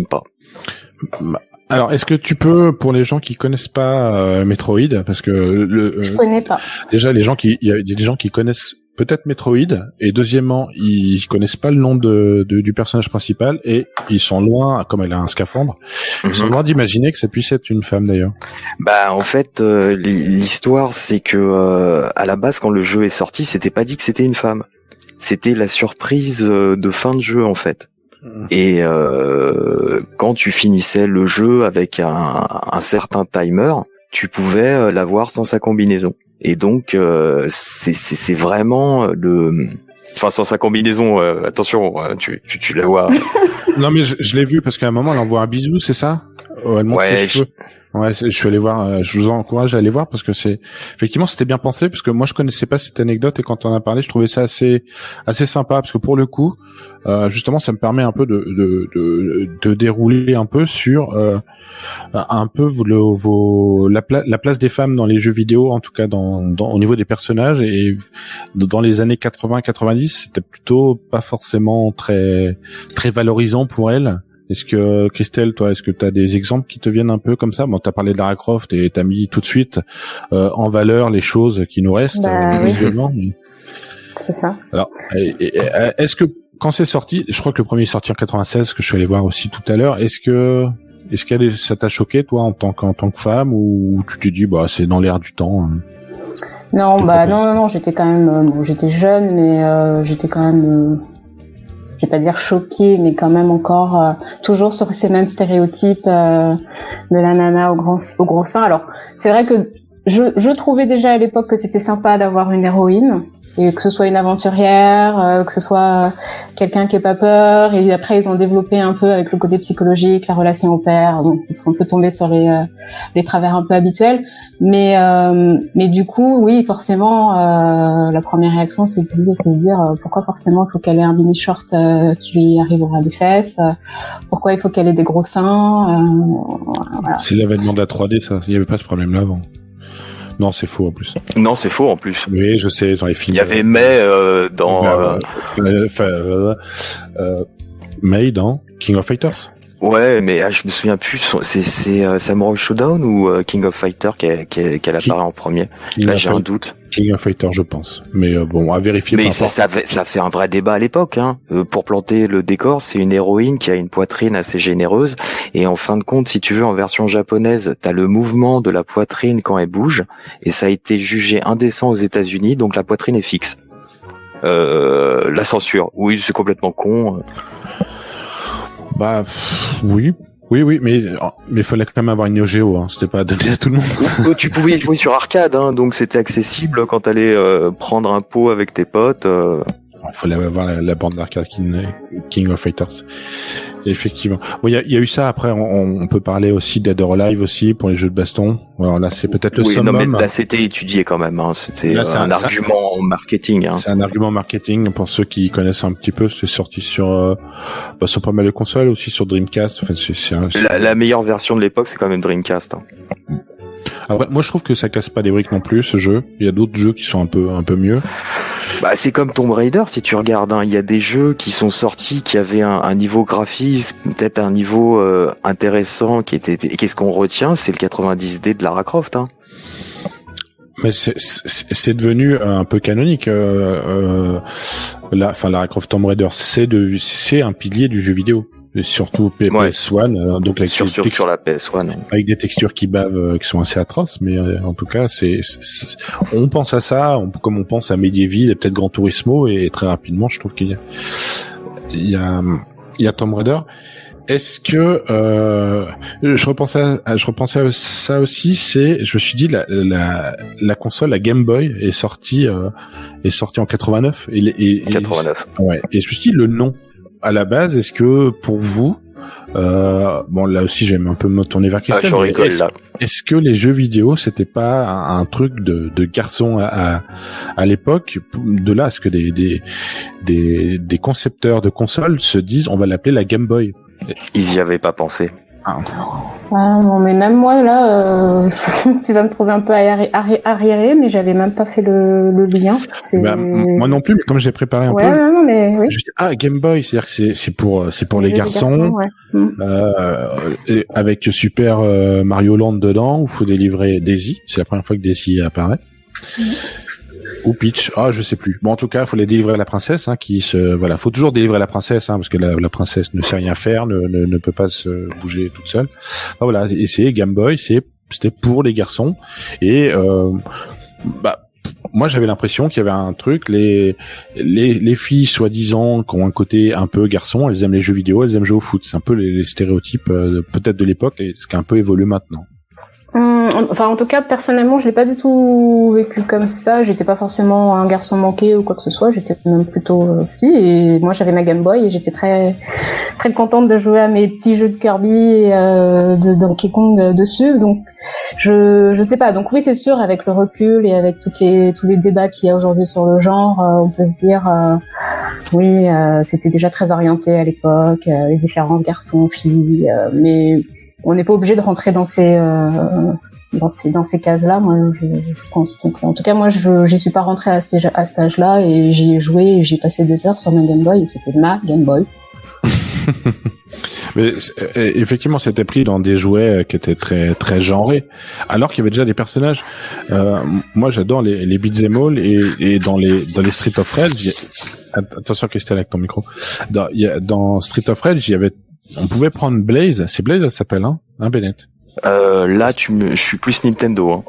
pas. Alors, est-ce que tu peux, pour les gens qui connaissent pas Metroid, parce que Je connais pas. déjà il y a des gens qui connaissent peut-être Metroid, et deuxièmement, ils connaissent pas le nom du personnage principal, et ils sont loin, comme elle a un scaphandre, ils sont loin d'imaginer que ça puisse être une femme d'ailleurs. Bah en fait l'histoire c'est que à la base quand le jeu est sorti, c'était pas dit que c'était une femme. C'était la surprise de fin de jeu en fait. Et quand tu finissais le jeu avec un certain timer, tu pouvais l'avoir sans sa combinaison. Et donc c'est vraiment enfin sans sa combinaison, attention, tu la vois. Non mais je l'ai vu parce qu'à un moment elle envoie un bisou, c'est ça? Elle montre les cheveux. Ouais, je suis allé voir, je vous encourage à aller voir parce que effectivement c'était bien pensé, parce que moi je connaissais pas cette anecdote et quand on en a parlé, je trouvais ça assez sympa parce que pour le coup, justement ça me permet un peu de dérouler un peu sur un peu la place des femmes dans les jeux vidéo, en tout cas au niveau des personnages, et dans les années 80-90, c'était plutôt pas forcément très valorisant pour elles. Est-ce que, Christelle, toi, est-ce que tu as des exemples qui te viennent un peu comme ça? Bon, t'as parlé de Lara Croft et t'as mis tout de suite en valeur les choses qui nous restent visuellement. Oui. C'est ça. Alors, est-ce que quand c'est sorti, je crois que le premier est sorti en 96, que je suis allé voir aussi tout à l'heure, est-ce que ça t'a choqué, toi, en tant que femme, ou tu t'es dit, bah, c'est dans l'air du temps? Non, non, j'étais quand même, j'étais jeune, mais j'étais quand même, je vais pas dire choquée, mais quand même encore toujours sur ces mêmes stéréotypes de la nana au gros sein. Alors, c'est vrai que je trouvais déjà à l'époque que c'était sympa d'avoir une héroïne, et que ce soit une aventurière, que ce soit quelqu'un qui ait pas peur. Et après, ils ont développé un peu avec le côté psychologique, la relation au père, donc on peut tomber sur les travers un peu habituels. Mais du coup, oui, forcément, la première réaction, c'est de se dire pourquoi forcément il faut qu'elle ait un mini short qui lui arrivera des fesses, pourquoi il faut qu'elle ait des gros seins. Voilà. C'est l'avènement de la 3D, ça. Il y avait pas ce problème-là avant. Non, c'est faux en plus. Non, c'est faux en plus. Oui, je sais, dans les films. Il y avait May dans... May dans King of Fighters. Ouais, mais je me souviens plus. C'est Samurai Showdown ou King of Fighters qu'elle apparaît en premier. Là, j'ai un doute. King of Fighters, je pense. Mais bon, à vérifier. Mais ça fait un vrai débat à l'époque. Hein. Pour planter le décor, c'est une héroïne qui a une poitrine assez généreuse. Et en fin de compte, si tu veux, en version japonaise, t'as le mouvement de la poitrine quand elle bouge. Et ça a été jugé indécent aux États-Unis, donc la poitrine est fixe. La censure. Oui, c'est complètement con. Bah oui, mais il fallait quand même avoir une Neo Geo, hein. C'était pas donné à tout le monde. Tu pouvais y jouer sur arcade, hein, donc c'était accessible quand t'allais prendre un pot avec tes potes. Il fallait avoir la bande d'arcade King of Fighters. Effectivement. Bon, il y a eu ça. Après, on peut parler aussi Dead or Alive aussi pour les jeux de baston. Alors là, c'est peut-être le summum. Non, mais là, c'était étudié quand même. Hein. C'était un argument marketing. Hein. C'est un argument marketing pour ceux qui connaissent un petit peu. C'est sorti sur pas mal de consoles, aussi sur Dreamcast. Enfin, la meilleure version de l'époque, c'est quand même Dreamcast. Hein. Après, moi, je trouve que ça casse pas des briques non plus, ce jeu. Il y a d'autres jeux qui sont un peu mieux. Bah, c'est comme Tomb Raider, si tu regardes, hein. Il y a des jeux qui sont sortis, qui avaient un niveau graphisme, peut-être un niveau intéressant, et qu'est-ce qu'on retient, c'est le 90D de Lara Croft, hein. Mais c'est devenu un peu canonique. Lara Croft Tomb Raider, c'est un pilier du jeu vidéo. Et surtout PS1, donc avec sur la PS1. Avec des textures qui bavent, qui sont assez atroces, mais en tout cas, on pense à ça, comme on pense à Medieval et peut-être Gran Turismo, et très rapidement, je trouve qu'il y a Tomb Raider. Est-ce que je repensais à ça aussi, je me suis dit la console, la Game Boy est sortie en 89 et 89. Ouais, et je me suis dit le nom à la base, est-ce que pour vous bon là aussi j'aime un peu me tourner vers Christelle, est-ce que les jeux vidéo c'était pas un truc de garçon à l'époque, de là à ce que des concepteurs de consoles se disent on va l'appeler la Game Boy? Ils y avaient pas pensé. Ah non, mais même moi là, tu vas me trouver un peu arriéré, mais j'avais même pas fait le lien. Moi non plus, mais comme j'ai préparé un peu. Non, mais oui. Je dis, Game Boy, c'est-à-dire que c'est pour les garçons, avec Super Mario Land dedans, où il faut délivrer Daisy. C'est la première fois que Daisy apparaît. Ou Peach, je sais plus. Bon, en tout cas, il faut les délivrer à la princesse, faut toujours délivrer la princesse, parce que la princesse ne sait rien faire, ne peut pas se bouger toute seule. Enfin, voilà, et c'est Game Boy, c'était pour les garçons, et moi j'avais l'impression qu'il y avait un truc, les filles soi-disant qui ont un côté un peu garçon, elles aiment les jeux vidéo, elles aiment jouer au foot. C'est un peu les stéréotypes peut-être de l'époque, et ce qui a un peu évolué maintenant. Enfin, en tout cas, personnellement, je l'ai pas du tout vécu comme ça. J'étais pas forcément un garçon manqué ou quoi que ce soit. J'étais même plutôt fille. Et moi, j'avais ma Game Boy et j'étais très, très contente de jouer à mes petits jeux de Kirby et de Donkey Kong dessus. Donc, je sais pas. Donc oui, c'est sûr, avec le recul et avec tous les débats qu'il y a aujourd'hui sur le genre, on peut se dire, oui, c'était déjà très orienté à l'époque, les différences garçons-filles, mais on n'est pas obligé de rentrer dans ces cases-là, moi, je pense. Donc, en tout cas, moi, j'y suis pas rentrée à cet âge-là, et j'y ai joué et j'ai passé des heures sur ma Game Boy, et c'était ma Game Boy. Mais effectivement, c'était pris dans des jouets qui étaient très très genrés, alors qu'il y avait déjà des personnages. Moi, j'adore les beat'em all, et dans les Street of Rage, attention Christelle avec ton micro. Dans Street of Rage, on pouvait prendre Blaze. C'est Blaze, ça s'appelle, Bennett. Là, je suis plus Nintendo.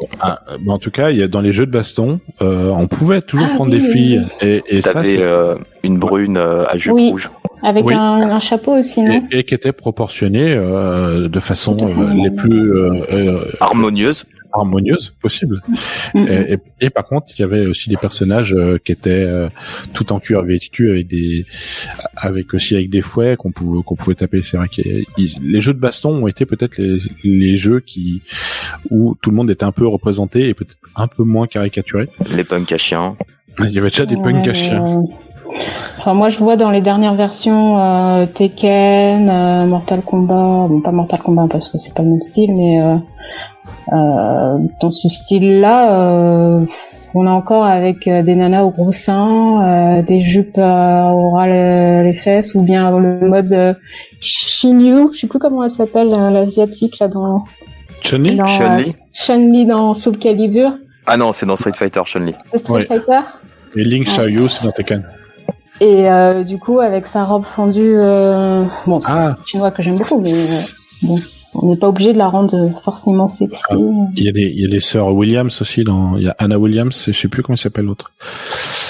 En tout cas, dans les jeux de baston, on pouvait toujours prendre des filles, et t'avais une brune à jupe rouge. Avec un chapeau aussi, non? Et qui était proportionnée de façon les plus harmonieuse possible. Et par contre, il y avait aussi des personnages qui étaient tout en cuir vêtus, avec des fouets qu'on pouvait taper. C'est vrai que les jeux de baston ont été peut-être les jeux où tout le monde était un peu représenté et peut-être un peu moins caricaturé. Les punks à chiens. Il y avait déjà des punks à chiens. Enfin, moi, je vois dans les dernières versions Tekken, Mortal Kombat. Bon, pas Mortal Kombat parce que c'est pas le même style, mais dans ce style-là, on a encore avec des nanas au gros seins, des jupes au ras les fesses, ou bien le mode Shinyu, je sais plus comment elle s'appelle, l'asiatique là dans Chun-Li. Chun-Li dans Soul Calibur. Ah non, c'est dans Street Fighter, Chun-Li. C'est Street Fighter. Et Link Xiaoyu, c'est dans Tekken. Et du coup, avec sa robe fendue, c'est chinois que j'aime beaucoup, mais bon, on n'est pas obligé de la rendre forcément sexy. Il y a des sœurs Williams aussi, il y a Anna Williams, et je sais plus comment s'appelle l'autre.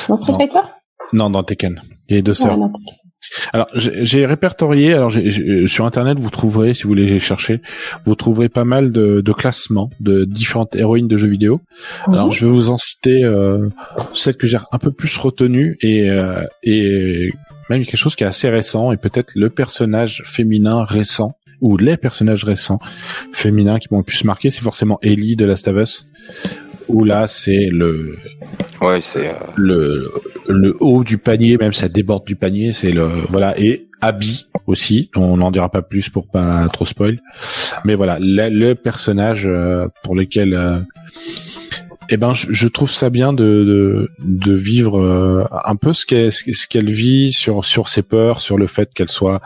Dans Street Fighter? Non, dans Tekken. Il y a deux sœurs. Alors, j'ai répertorié, sur Internet, vous trouverez, si vous voulez les chercher, vous trouverez pas mal de classements de différentes héroïnes de jeux vidéo. Alors, je vais vous en citer celles que j'ai un peu plus retenues, et même quelque chose qui est assez récent, et peut-être le personnage féminin récent, ou les personnages récents féminins qui m'ont le plus marqué, c'est forcément Ellie de Last of Us, où là, c'est le haut du panier, même ça déborde du panier, et Abby aussi, on n'en dira pas plus pour pas trop spoil, mais voilà, le personnage pour lequel je trouve ça bien de vivre un peu ce qu'elle vit sur ses peurs, sur le fait qu'elle soit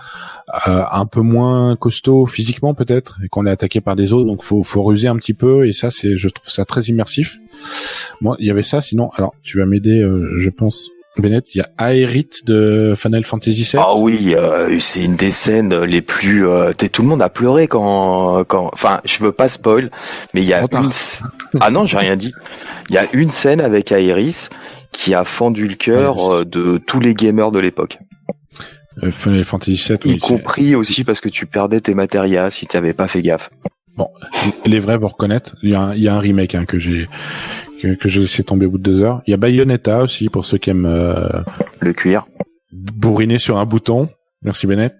un peu moins costaud physiquement peut-être, et qu'on est attaqué par des autres, donc faut ruser un petit peu, et ça je trouve ça très immersif. Moi, il y avait ça, sinon, alors tu vas m'aider, je pense, Bennett, il y a Aerith de Final Fantasy VII. Ah oui, c'est une des scènes les plus. Tout le monde a pleuré quand. Enfin, je veux pas spoil, mais il y a Ah non, j'ai rien dit. Il y a une scène avec Aerith qui a fendu le cœur de tous les gamers de l'époque. Final Fantasy VII, y compris aussi parce que tu perdais tes matérias si tu avais pas fait gaffe. Bon, les vrais vont reconnaître. Il y a un remake que j'ai laissé tomber au bout de 2 heures. Il y a Bayonetta aussi pour ceux qui aiment le cuir. Bourriner sur un bouton. Merci Bennett.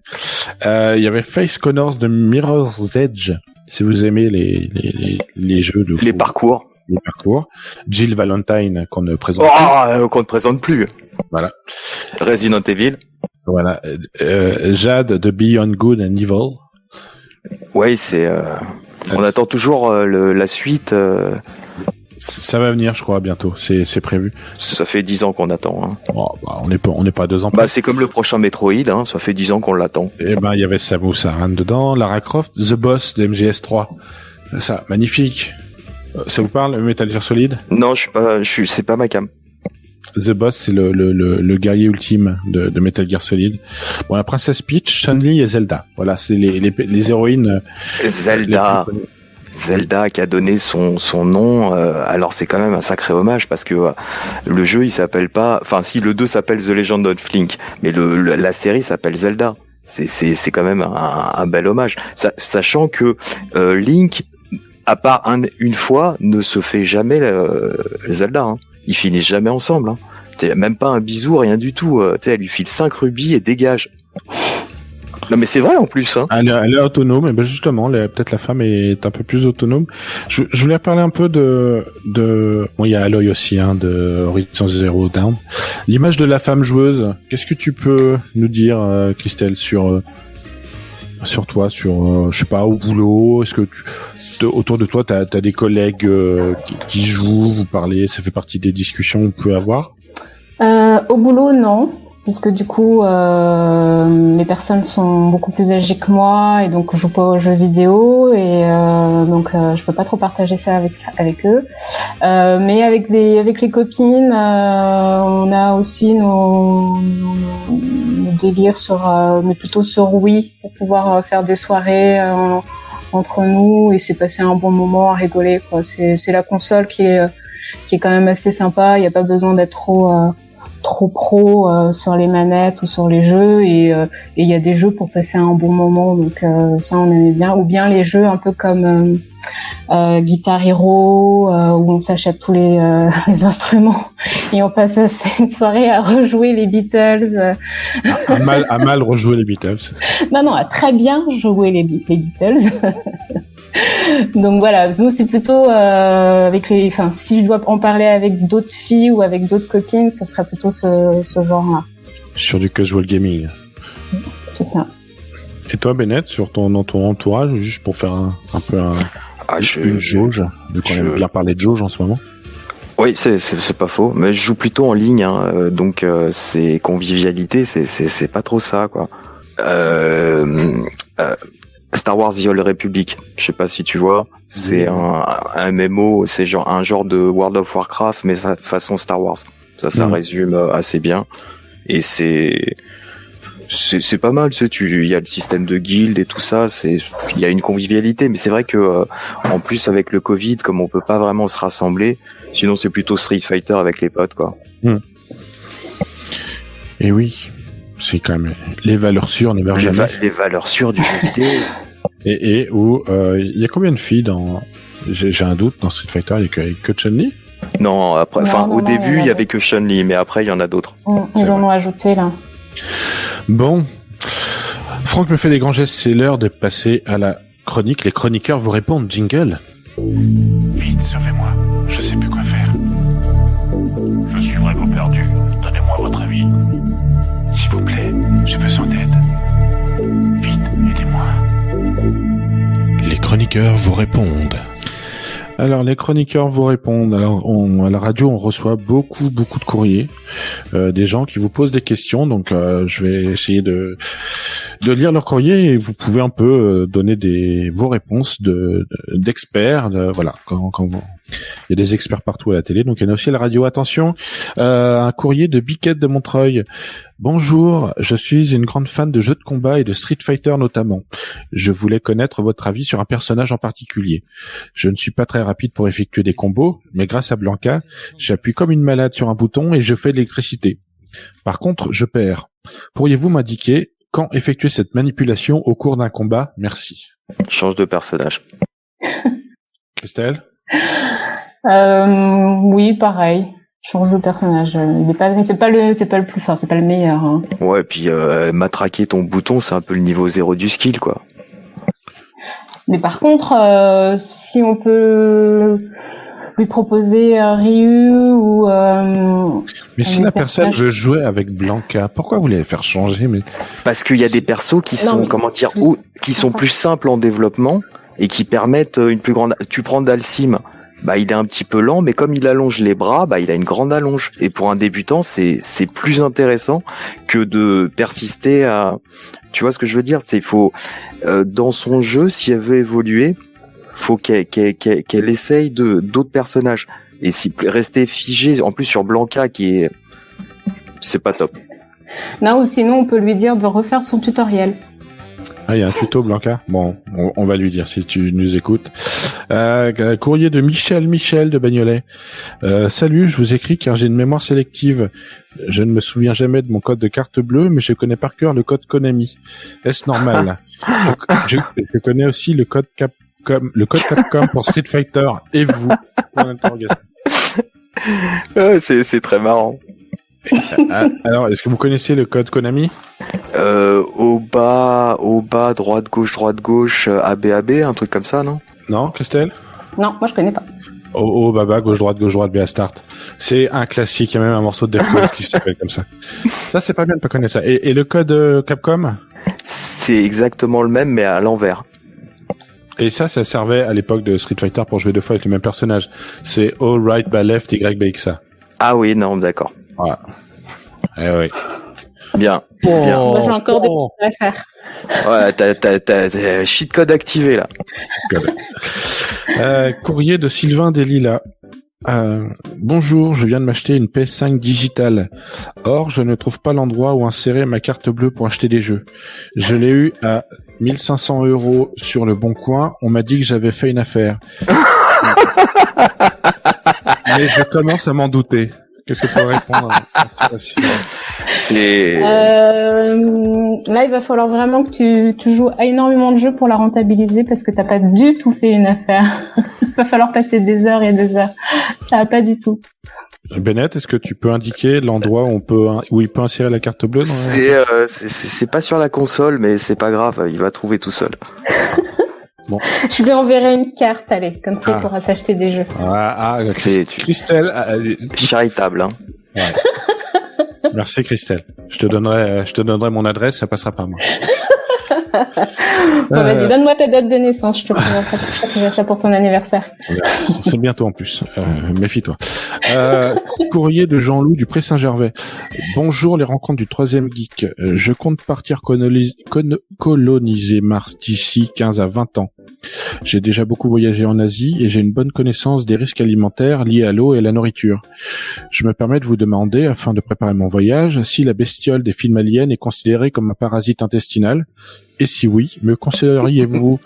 Il y avait Face Connors de Mirror's Edge. Si vous aimez les jeux de les parcours. Les parcours. Jill Valentine qu'on ne présente qu'on ne présente plus. Voilà. Resident Evil. Voilà. Jade de Beyond Good and Evil. Ouais, on attend toujours la suite. Ça va venir, je crois, bientôt. C'est prévu. Ça fait 10 ans qu'on attend. Hein. Oh, bah, on n'est pas à 2 ans. Bah, c'est comme le prochain Metroid. Hein, ça fait 10 ans qu'on l'attend. Et ben, il y avait Samus Aran dedans, Lara Croft, The Boss de MGS3. Ça, magnifique. Ça vous parle, Metal Gear Solid? Non, c'est pas ma cam. The Boss, c'est le guerrier ultime de Metal Gear Solid. Bon, la princesse Peach, Chun-Li et Zelda. Voilà, c'est les héroïnes. Zelda qui a donné son nom. Alors c'est quand même un sacré hommage parce que le jeu il s'appelle pas. Enfin, si le 2 s'appelle The Legend of Link, mais la série s'appelle Zelda. C'est quand même un bel hommage. Sachant que Link, à part une fois, ne se fait jamais Zelda. Hein. Ils finissent jamais ensemble. Hein. Même pas un bisou, rien du tout. Elle lui file 5 rubis et dégage. Non mais c'est vrai en plus. Hein. Elle est autonome. Et ben justement, peut-être la femme est un peu plus autonome. Je voulais parler un peu de. Bon, il y a Aloy aussi, hein, de Horizon Zero Dawn. L'image de la femme joueuse. Qu'est-ce que tu peux nous dire, Christelle, sur toi, je sais pas, au boulot. Est-ce que autour de toi, t'as des collègues qui jouent, vous parlez, ça fait partie des discussions que vous pouvez avoir? Au boulot, non, puisque du coup, les personnes sont beaucoup plus âgées que moi et donc je joue pas aux jeux vidéo et donc je peux pas trop partager ça avec eux. Mais avec les copines, on a aussi nos délires mais plutôt sur Wii pour pouvoir faire des soirées. Entre nous et c'est passé un bon moment à rigoler quoi. C'est la console qui est quand même assez sympa. Il y a pas besoin d'être trop pro sur les manettes ou sur les jeux et il y a des jeux pour passer un bon moment donc ça on aimait bien ou bien les jeux un peu comme Guitar Hero où on s'achète tous les instruments et on passe une soirée à rejouer les Beatles. À mal rejouer les Beatles. Non, à très bien jouer les Beatles. Donc voilà, nous c'est plutôt si je dois en parler avec d'autres filles ou avec d'autres copines, ça serait plutôt ce genre-là. Sur du casual gaming. C'est ça. Et toi, Bennett, sur ton entourage, juste pour faire un peu une jauge, vu qu'on aime bien parler de jauge en ce moment. Oui, c'est pas faux, mais je joue plutôt en ligne, hein, donc c'est convivialité, c'est pas trop ça, quoi. Star Wars The Old Republic, je sais pas si tu vois, c'est un MMO, c'est un genre de World of Warcraft mais façon Star Wars. Ça résume assez bien et c'est pas mal, il y a le système de guildes et tout ça, il y a une convivialité, mais c'est vrai que en plus avec le Covid, comme on peut pas vraiment se rassembler, sinon c'est plutôt Street Fighter avec les potes, quoi. Et oui, c'est quand même les valeurs sûres ne meurent jamais. Les valeurs sûres du jeu vidéo. Et où il y a combien de filles dans j'ai un doute dans Street Fighter, il y a que Chun-Li? Non, après au début, il y avait que Chun-Li, mais après il y en a d'autres. Ils en ont ajouté là. Bon, Franck me fait des grands gestes, c'est l'heure de passer à la chronique. Les chroniqueurs vous répondent, jingle. Vite, sauvez-moi, je sais plus quoi faire. Je suis vraiment perdu, donnez-moi votre avis. S'il vous plaît, j'ai besoin d'aide. Vite, aidez-moi. Les chroniqueurs vous répondent. Alors, les chroniqueurs vous répondent. Alors, à la radio, on reçoit beaucoup de courriers, des gens qui vous posent des questions. Donc, je vais essayer de lire leur courrier et vous pouvez un peu donner vos réponses d'experts. Voilà, quand vous... Il y a des experts partout à la télé, donc il y en a aussi à la radio. Attention, un courrier de Biquette de Montreuil. Bonjour, je suis une grande fan de jeux de combat et de Street Fighter notamment. Je voulais connaître votre avis sur un personnage en particulier. Je ne suis pas très rapide pour effectuer des combos, mais grâce à Blanca, j'appuie comme une malade sur un bouton et je fais de l'électricité. Par contre, je perds. Pourriez-vous m'indiquer quand effectuer cette manipulation au cours d'un combat? Merci. Change de personnage. Christelle? Oui, pareil. Change de personnage. C'est pas le plus fort, c'est pas le meilleur. Hein. Ouais, puis matraquer ton bouton, c'est un peu le niveau 0 du skill, quoi. Mais par contre, si on peut lui proposer Ryu ou... mais si la personne veut jouer avec Blanca, pourquoi vous l'avez faire changer? Mais parce qu'il y a des persos qui sont, qui sont plus simples en développement et qui permettent une plus grande... Tu prends Dalsim, bah il est un petit peu lent, mais comme il allonge les bras, bah il a une grande allonge. Et pour un débutant, c'est plus intéressant que de persister à... Tu vois ce que je veux dire? C'est, il faut, dans son jeu, si elle veut évoluer, faut qu'elle essaye d'autres personnages. Et si rester figé, en plus sur Blanca, c'est pas top. Non, ou sinon on peut lui dire de refaire son tutoriel. Ah, il y a un tuto, Blanca. Bon, on va lui dire si tu nous écoutes. Courrier de Michel de Bagnolet. Salut, je vous écris car j'ai une mémoire sélective. Je ne me souviens jamais de mon code de carte bleue, mais je connais par cœur le code Konami. Est-ce normal? je connais aussi le code Capcom pour Street Fighter. Et vous? C'est très marrant. Alors, est-ce que vous connaissez le code Konami? Au bas, droite, gauche, AB, un truc comme ça, non? Non, Christelle? Non, moi je connais pas. Au bas, gauche, droite, BA Start. C'est un classique, il y a même un morceau de Deftones qui s'appelle comme ça. Ça, c'est pas bien de pas connaître ça. Et le code Capcom? C'est exactement le même, mais à l'envers. Et ça servait à l'époque de Street Fighter pour jouer deux fois avec le même personnage. C'est All right, by left, Y, by X. Ah oui, non, d'accord. Voilà. Eh oui. Bien. Moi, j'ai encore des choses à faire. Ouais, t'as cheat code activé, là. Courrier de Sylvain Delila. Bonjour, je viens de m'acheter une PS5 digitale. Or, je ne trouve pas l'endroit où insérer ma carte bleue pour acheter des jeux. Je l'ai eu à 1500 € sur le Bon Coin. On m'a dit que j'avais fait une affaire. Mais je commence à m'en douter. Qu'est-ce que tu peux répondre à ça? Là, il va falloir vraiment que tu joues à énormément de jeux pour la rentabiliser parce que t'as pas du tout fait une affaire. Il va falloir passer des heures et des heures. Ça va pas du tout. Bennett, est-ce que tu peux indiquer l'endroit où il peut insérer la carte bleue? C'est pas sur la console, mais c'est pas grave, il va trouver tout seul. Bon. Je lui enverrai une carte, allez, comme ça il pourra s'acheter des jeux. Christelle, charitable, hein. Ouais. Merci Christelle. Je te donnerai mon adresse, ça passera par moi. Bon, vas-y, donne-moi ta date de naissance, je te prendrai ça pour ton anniversaire. C'est bientôt en plus. Méfie-toi. Courrier de Jean-Loup du Pré-Saint-Gervais. Bonjour les rencontres du 3e geek. Je compte partir coloniser Mars d'ici 15 à 20 ans. J'ai déjà beaucoup voyagé en Asie et j'ai une bonne connaissance des risques alimentaires liés à l'eau et à la nourriture. Je me permets de vous demander, afin de préparer mon voyage, si la bestiole des films aliens est considérée comme un parasite intestinal. Et si oui, me conseilleriez-vous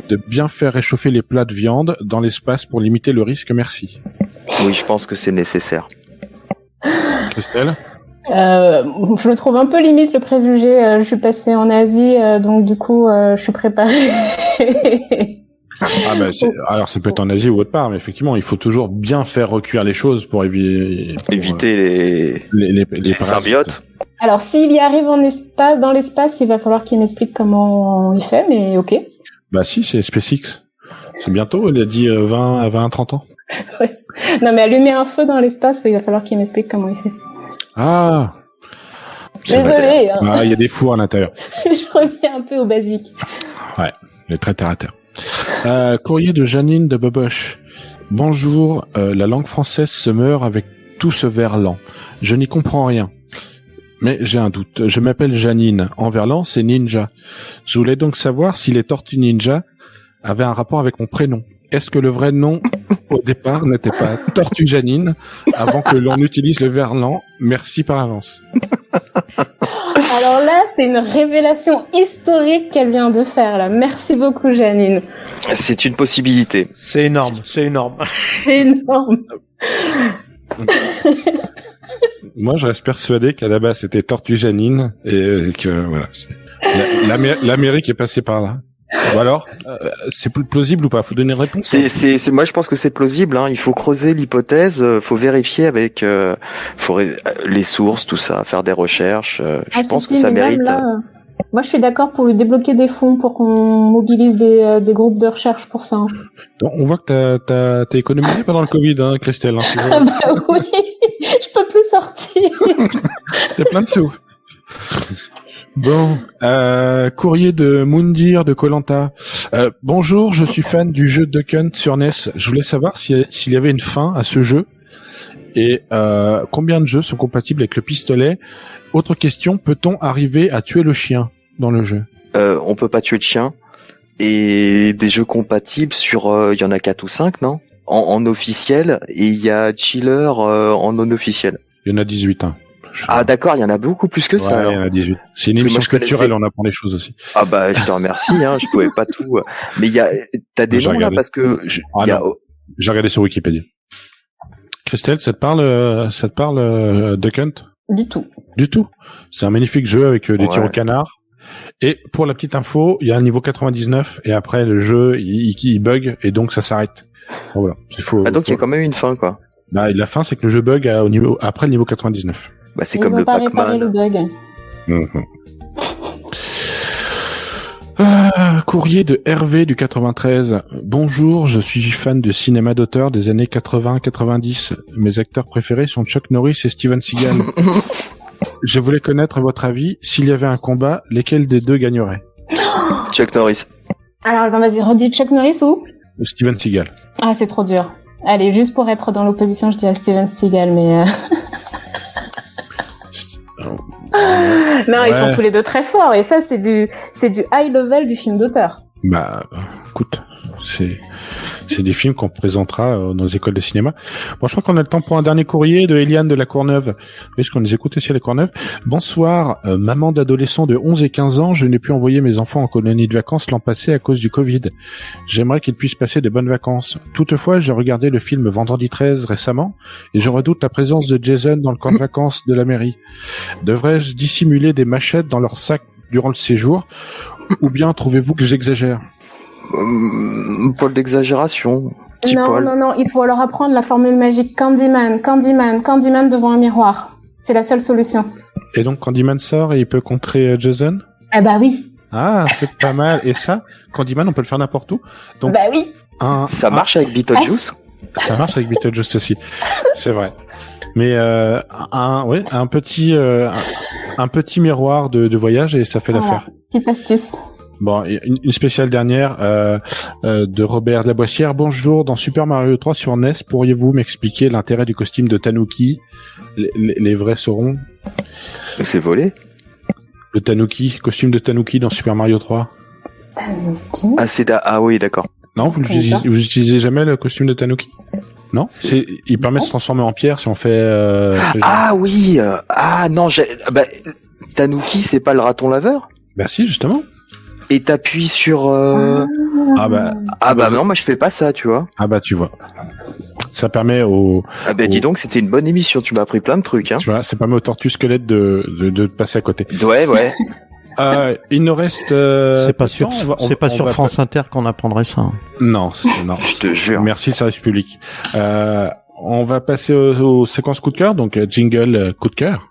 de bien faire réchauffer les plats de viande dans l'espace pour limiter le risque? Merci. Oui, je pense que c'est nécessaire. Christelle? Je le trouve un peu limite le préjugé. Je suis passée en Asie, donc du coup, je suis préparée. Alors ça peut être en Asie ou autre part, mais effectivement, il faut toujours bien faire recuire les choses pour éviter les symbiotes. Alors, s'il y arrive dans l'espace, il va falloir qu'il m'explique comment il fait, mais ok. Bah si, c'est SpaceX. C'est bientôt, il a dit 20-30 ans. Ouais. Non, mais allumer un feu dans l'espace, il va falloir qu'il m'explique comment il fait. Ah. Désolé. Hein. Il y a des fours à l'intérieur. Je reviens un peu au basique. Ouais, il est très terre à terre. Courrier de Janine de Boboche. Bonjour, la langue française se meurt avec tout ce verlan. Je n'y comprends rien. Mais j'ai un doute. Je m'appelle Janine. En verlan, c'est ninja. Je voulais donc savoir si les Tortues Ninja avaient un rapport avec mon prénom. Est-ce que le vrai nom, au départ, n'était pas Tortue Janine, avant que l'on utilise le verlan? Merci par avance. Alors là, c'est une révélation historique qu'elle vient de faire, là. Merci beaucoup, Janine. C'est une possibilité. C'est énorme, c'est énorme. C'est énorme. Moi, je reste persuadé qu'à la base, c'était Tortue Janine, et que, voilà. L'Amérique est passée par là. Ou alors, c'est plus plausible ou pas? Faut donner une réponse. Moi, je pense que c'est plausible. Hein. Il faut creuser l'hypothèse, faut vérifier avec les sources, tout ça, faire des recherches. Je pense que ça mérite. Là, moi, je suis d'accord pour lui débloquer des fonds pour qu'on mobilise des groupes de recherche pour ça. Hein. Donc, on voit que t'as économisé pendant le Covid, hein, Christelle. Hein, ah bah oui, je peux plus sortir. T'as plein de sous. Bon, courrier de Moundir de Koh-Lanta. Bonjour, je suis fan du jeu Duck Hunt sur NES. Je voulais savoir s'il y avait une fin à ce jeu et combien de jeux sont compatibles avec le pistolet. Autre question, peut-on arriver à tuer le chien dans le jeu? On peut pas tuer le chien. Et des jeux compatibles sur, il y en a 4 ou 5, non? En officiel, et il y a Chiller en non officiel. Il y en a 18, hein. Ah d'accord, il y en a beaucoup plus que ça. Ouais, alors. Il y en a 18. C'est une émission culturelle, on apprend des choses aussi. Ah bah je te remercie, hein, je pouvais pas tout. Mais t'as des noms là parce que j'ai regardé sur Wikipédia. Christelle, ça te parle Duck Hunt? Du tout. Du tout. C'est un magnifique jeu avec des tirs au canard. Et pour la petite info, il y a un niveau 99 et après le jeu il bug et donc ça s'arrête. Bon, voilà. Donc il y a quand même une fin quoi. Bah la fin c'est que le jeu bug après le niveau 99. Bah c'est comme le Pac-Man. Le bug. Courrier de Hervé du 93. Bonjour, je suis fan de cinéma d'auteur des années 80-90. Mes acteurs préférés sont Chuck Norris et Steven Seagal. Je voulais connaître votre avis. S'il y avait un combat, lesquels des deux gagnerait? Chuck Norris. Alors attends, vas-y, redis Chuck Norris ou Steven Seagal. Ah, c'est trop dur. Allez, juste pour être dans l'opposition, je dirais Steven Seagal, mais... Non, ils sont tous les deux très forts, et ça, c'est du high level du film d'auteur. Bah, écoute, c'est des films qu'on présentera dans nos écoles de cinéma. Bon, je crois qu'on a le temps pour un dernier courrier de Eliane de la Courneuve. Est-ce qu'on les écoute aussi à la Courneuve? Bonsoir, maman d'adolescents de 11 et 15 ans, je n'ai pu envoyer mes enfants en colonie de vacances l'an passé à cause du Covid. J'aimerais qu'ils puissent passer de bonnes vacances. Toutefois, j'ai regardé le film Vendredi 13 récemment et je redoute la présence de Jason dans le camp de vacances de la mairie. Devrais-je dissimuler des machettes dans leur sac durant le séjour ou bien trouvez-vous que j'exagère? Paul d'exagération. Non, il faut leur apprendre la formule magique Candyman devant un miroir. C'est la seule solution. Et donc Candyman sort et il peut contrer Jason? Ah bah oui. Ah, c'est pas mal. Et ça, Candyman, on peut le faire n'importe où. Donc, bah oui. Ça marche avec Beetlejuice? Ça marche avec Beetlejuice aussi. C'est vrai. Mais un petit miroir de voyage et ça fait l'affaire. Petite astuce. Bon, une spéciale dernière de Robert de la Boissière. Bonjour, dans Super Mario 3 sur NES, pourriez-vous m'expliquer l'intérêt du costume de Tanuki? Les vrais sauront. C'est volé? Le Tanuki, costume de Tanuki dans Super Mario 3. Tanuki? Ah oui, d'accord. Non, vous utilisez jamais le costume de Tanuki? Non? Il permet de se transformer en pierre si on fait... oui. Non, Tanuki, c'est pas le raton laveur? Bah si, justement. Et t'appuies sur... non, moi je fais pas ça, tu vois. Ah bah tu vois. Ça permet dis donc, c'était une bonne émission, tu m'as appris plein de trucs, hein. Tu vois, ça permet aux tortues squelettes de passer à côté. Ouais. Il nous reste... c'est pas sûr, sur France Inter qu'on apprendrait ça. Hein. Non. Je te jure. Merci, service public. On va passer aux séquences coup de cœur, donc jingle coup de cœur.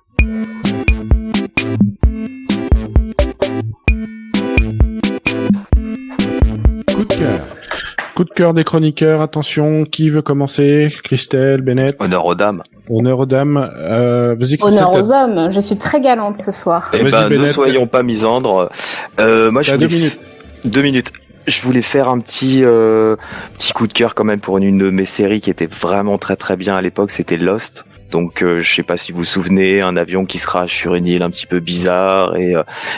Coup de cœur des chroniqueurs, attention, qui veut commencer? Christelle, Bennett? Honneur aux dames. Honneur aux dames. Vas-y, Christelle. Honneur aux hommes, je suis très galante ce soir. Ne soyons pas misandres. Moi, je voulais... 2 minutes. 2 minutes. Je voulais faire un petit coup de cœur quand même pour une de mes séries qui était vraiment très très bien à l'époque, c'était Lost. Donc je sais pas si vous vous souvenez, un avion qui se crache sur une île un petit peu bizarre, et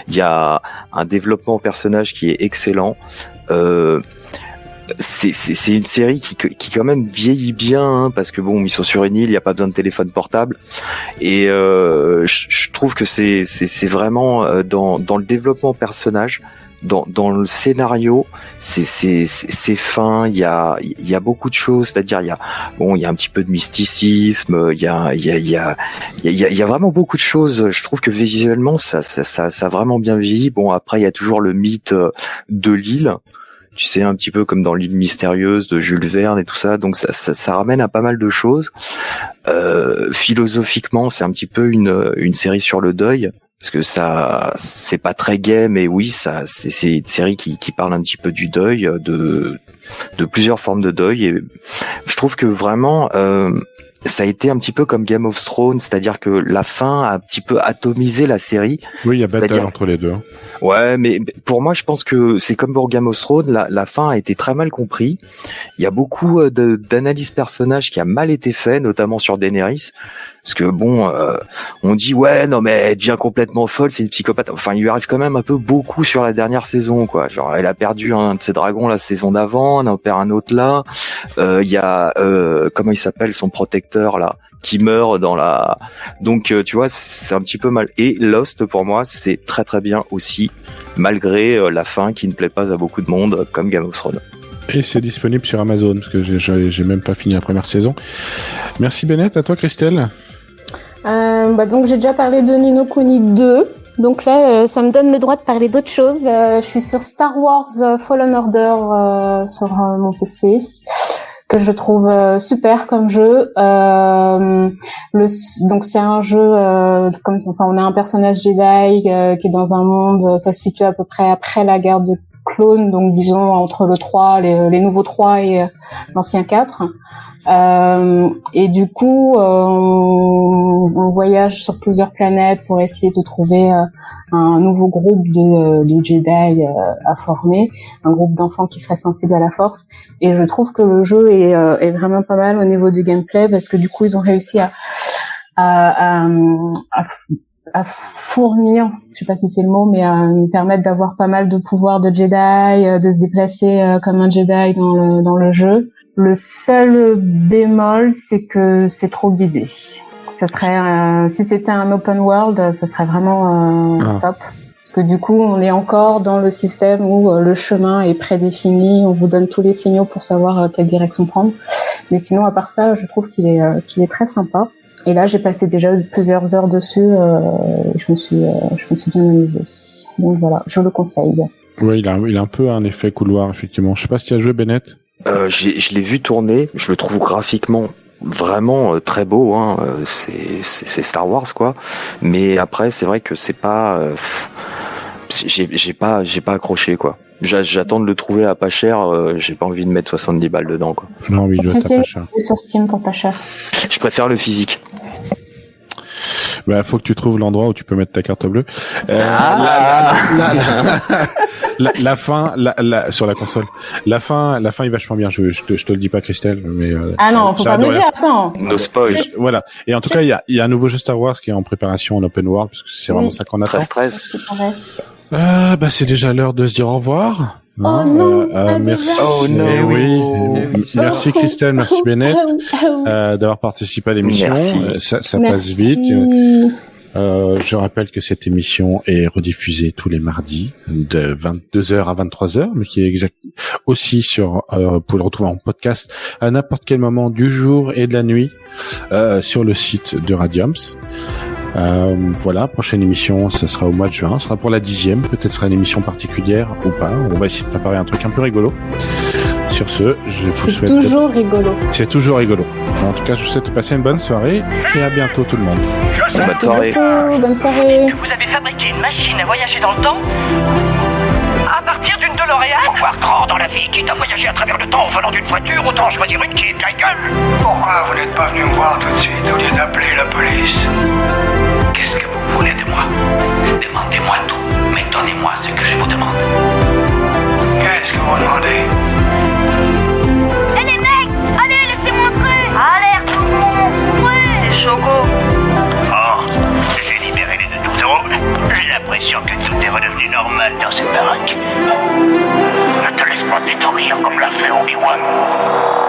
il y a un développement personnage qui est excellent. C'est une série qui quand même vieillit bien, hein, parce que bon, ils sont sur une île, il y a pas besoin de téléphone portable, et je trouve que c'est vraiment dans le développement personnage, dans le scénario, c'est fin, il y a beaucoup de choses, c'est-à-dire il y a un petit peu de mysticisme, il y a vraiment beaucoup de choses. Je trouve que visuellement ça a vraiment bien vieilli. Bon, après il y a toujours le mythe de l'île. Tu sais, un petit peu comme dans l'île mystérieuse de Jules Verne et tout ça, donc ça ramène à pas mal de choses. Philosophiquement, c'est un petit peu une série sur le deuil, parce que ça, c'est pas très gai, mais oui, c'est une série qui parle un petit peu du deuil, de plusieurs formes de deuil, et je trouve que vraiment, ça a été un petit peu comme Game of Thrones, c'est-à-dire que la fin a un petit peu atomisé la série. Oui, il y a bataille entre les deux. Ouais, mais pour moi, je pense que c'est comme pour Game of Thrones, la fin a été très mal comprise. Il y a beaucoup d'analyses personnages qui a mal été fait, notamment sur Daenerys. Parce que bon, on dit ouais, non mais elle devient complètement folle, c'est une psychopathe. Enfin, il lui arrive quand même un peu beaucoup sur la dernière saison, quoi. Genre, elle a perdu un de ses dragons la saison d'avant, elle en perd un autre là. Il y a comment il s'appelle, son protecteur là, qui meurt dans la. Donc tu vois, c'est un petit peu mal. Et Lost, pour moi, c'est très très bien aussi, malgré la fin qui ne plaît pas à beaucoup de monde, comme Game of Thrones. Et c'est disponible sur Amazon, parce que j'ai même pas fini la première saison. Merci Bennett, à toi Christelle. Donc j'ai déjà parlé de Ni no Kuni 2. Donc là, ça me donne le droit de parler d'autres choses. Je suis sur Star Wars Fallen Order sur mon PC, que je trouve super comme jeu. Donc c'est un jeu on a un personnage Jedi qui est dans un monde, ça se situe à peu près après la guerre de clones, donc disons entre le 3, les nouveaux 3 et l'ancien 4. Et du coup, on voyage sur plusieurs planètes pour essayer de trouver un nouveau groupe de Jedi à former, un groupe d'enfants qui seraient sensibles à la Force. Et je trouve que le jeu est vraiment pas mal au niveau du gameplay, parce que du coup, ils ont réussi à fournir, je sais pas si c'est le mot, mais à nous permettre d'avoir pas mal de pouvoirs de Jedi, de se déplacer comme un Jedi dans le jeu. Le seul bémol, c'est que c'est trop guidé. Ça serait, si c'était un open world, ça serait vraiment top. Parce que du coup, on est encore dans le système où le chemin est prédéfini, on vous donne tous les signaux pour savoir quelle direction prendre. Mais sinon, à part ça, je trouve qu'il est très sympa. Et là, j'ai passé déjà plusieurs heures dessus, et je me suis bien amusée. Donc voilà, je le conseille. Oui, il a un peu un effet couloir, effectivement. Je sais pas si tu as joué, Bennett. Je l'ai vu tourner, je le trouve graphiquement vraiment très beau, hein. C'est Star Wars, quoi. Mais après, c'est vrai que c'est pas, j'ai pas accroché, quoi. J'attends de le trouver à pas cher, j'ai pas envie de mettre 70 balles dedans, quoi. Non, oui, il doit être pas cher. Sur Steam pour pas cher. Je préfère le physique. Bah, faut que tu trouves l'endroit où tu peux mettre ta carte bleue. La fin, sur la console. La fin est vachement bien. Je te le dis pas, Christelle, mais. Ah non, faut pas me le dire. Attends. No spoil. Voilà. Et en tout cas, il y a un nouveau jeu Star Wars qui est en préparation en open world, parce que c'est vraiment ça qu'on attend. 13. Bah, c'est déjà l'heure de se dire au revoir. Oh non, merci. Oh non. Merci Christelle, merci Bennett d'avoir participé à l'émission. Ça passe vite. Je rappelle que cette émission est rediffusée tous les mardis de 22h à 23h, mais qui est aussi vous pouvez le retrouver en podcast à n'importe quel moment du jour et de la nuit sur le site de Radiums. Voilà, prochaine émission, ce sera au mois de juin, ce sera pour la 10e, peut-être sera une émission particulière ou pas, on va essayer de préparer un truc un peu rigolo. Sur ce, je vous souhaite... C'est toujours rigolo. C'est toujours rigolo. En tout cas, je vous souhaite de passer une bonne soirée et à bientôt tout le monde. Bonne soirée. Bonne soirée. Vous avez fabriqué une machine à voyager dans le temps à partir d'une DeLorean. Pour voir grand dans la vie, quitte à voyager à travers le temps au volant d'une voiture, autant choisir une qui est de la gueule. Pourquoi vous n'êtes pas venu me voir tout de suite au lieu d'appeler la police? Qu'est-ce que vous voulez de moi? Demandez-moi tout, mais donnez-moi ce que je vous demande. Qu'est-ce que vous demandez? Eh les mecs, allez, laissez-moi entrer. Alerte tout le monde. Ouais, c'est chaud. tout est redevenu normal dans cette baraque. Ne te laisse pas détruire comme l'a fait Obi-Wan.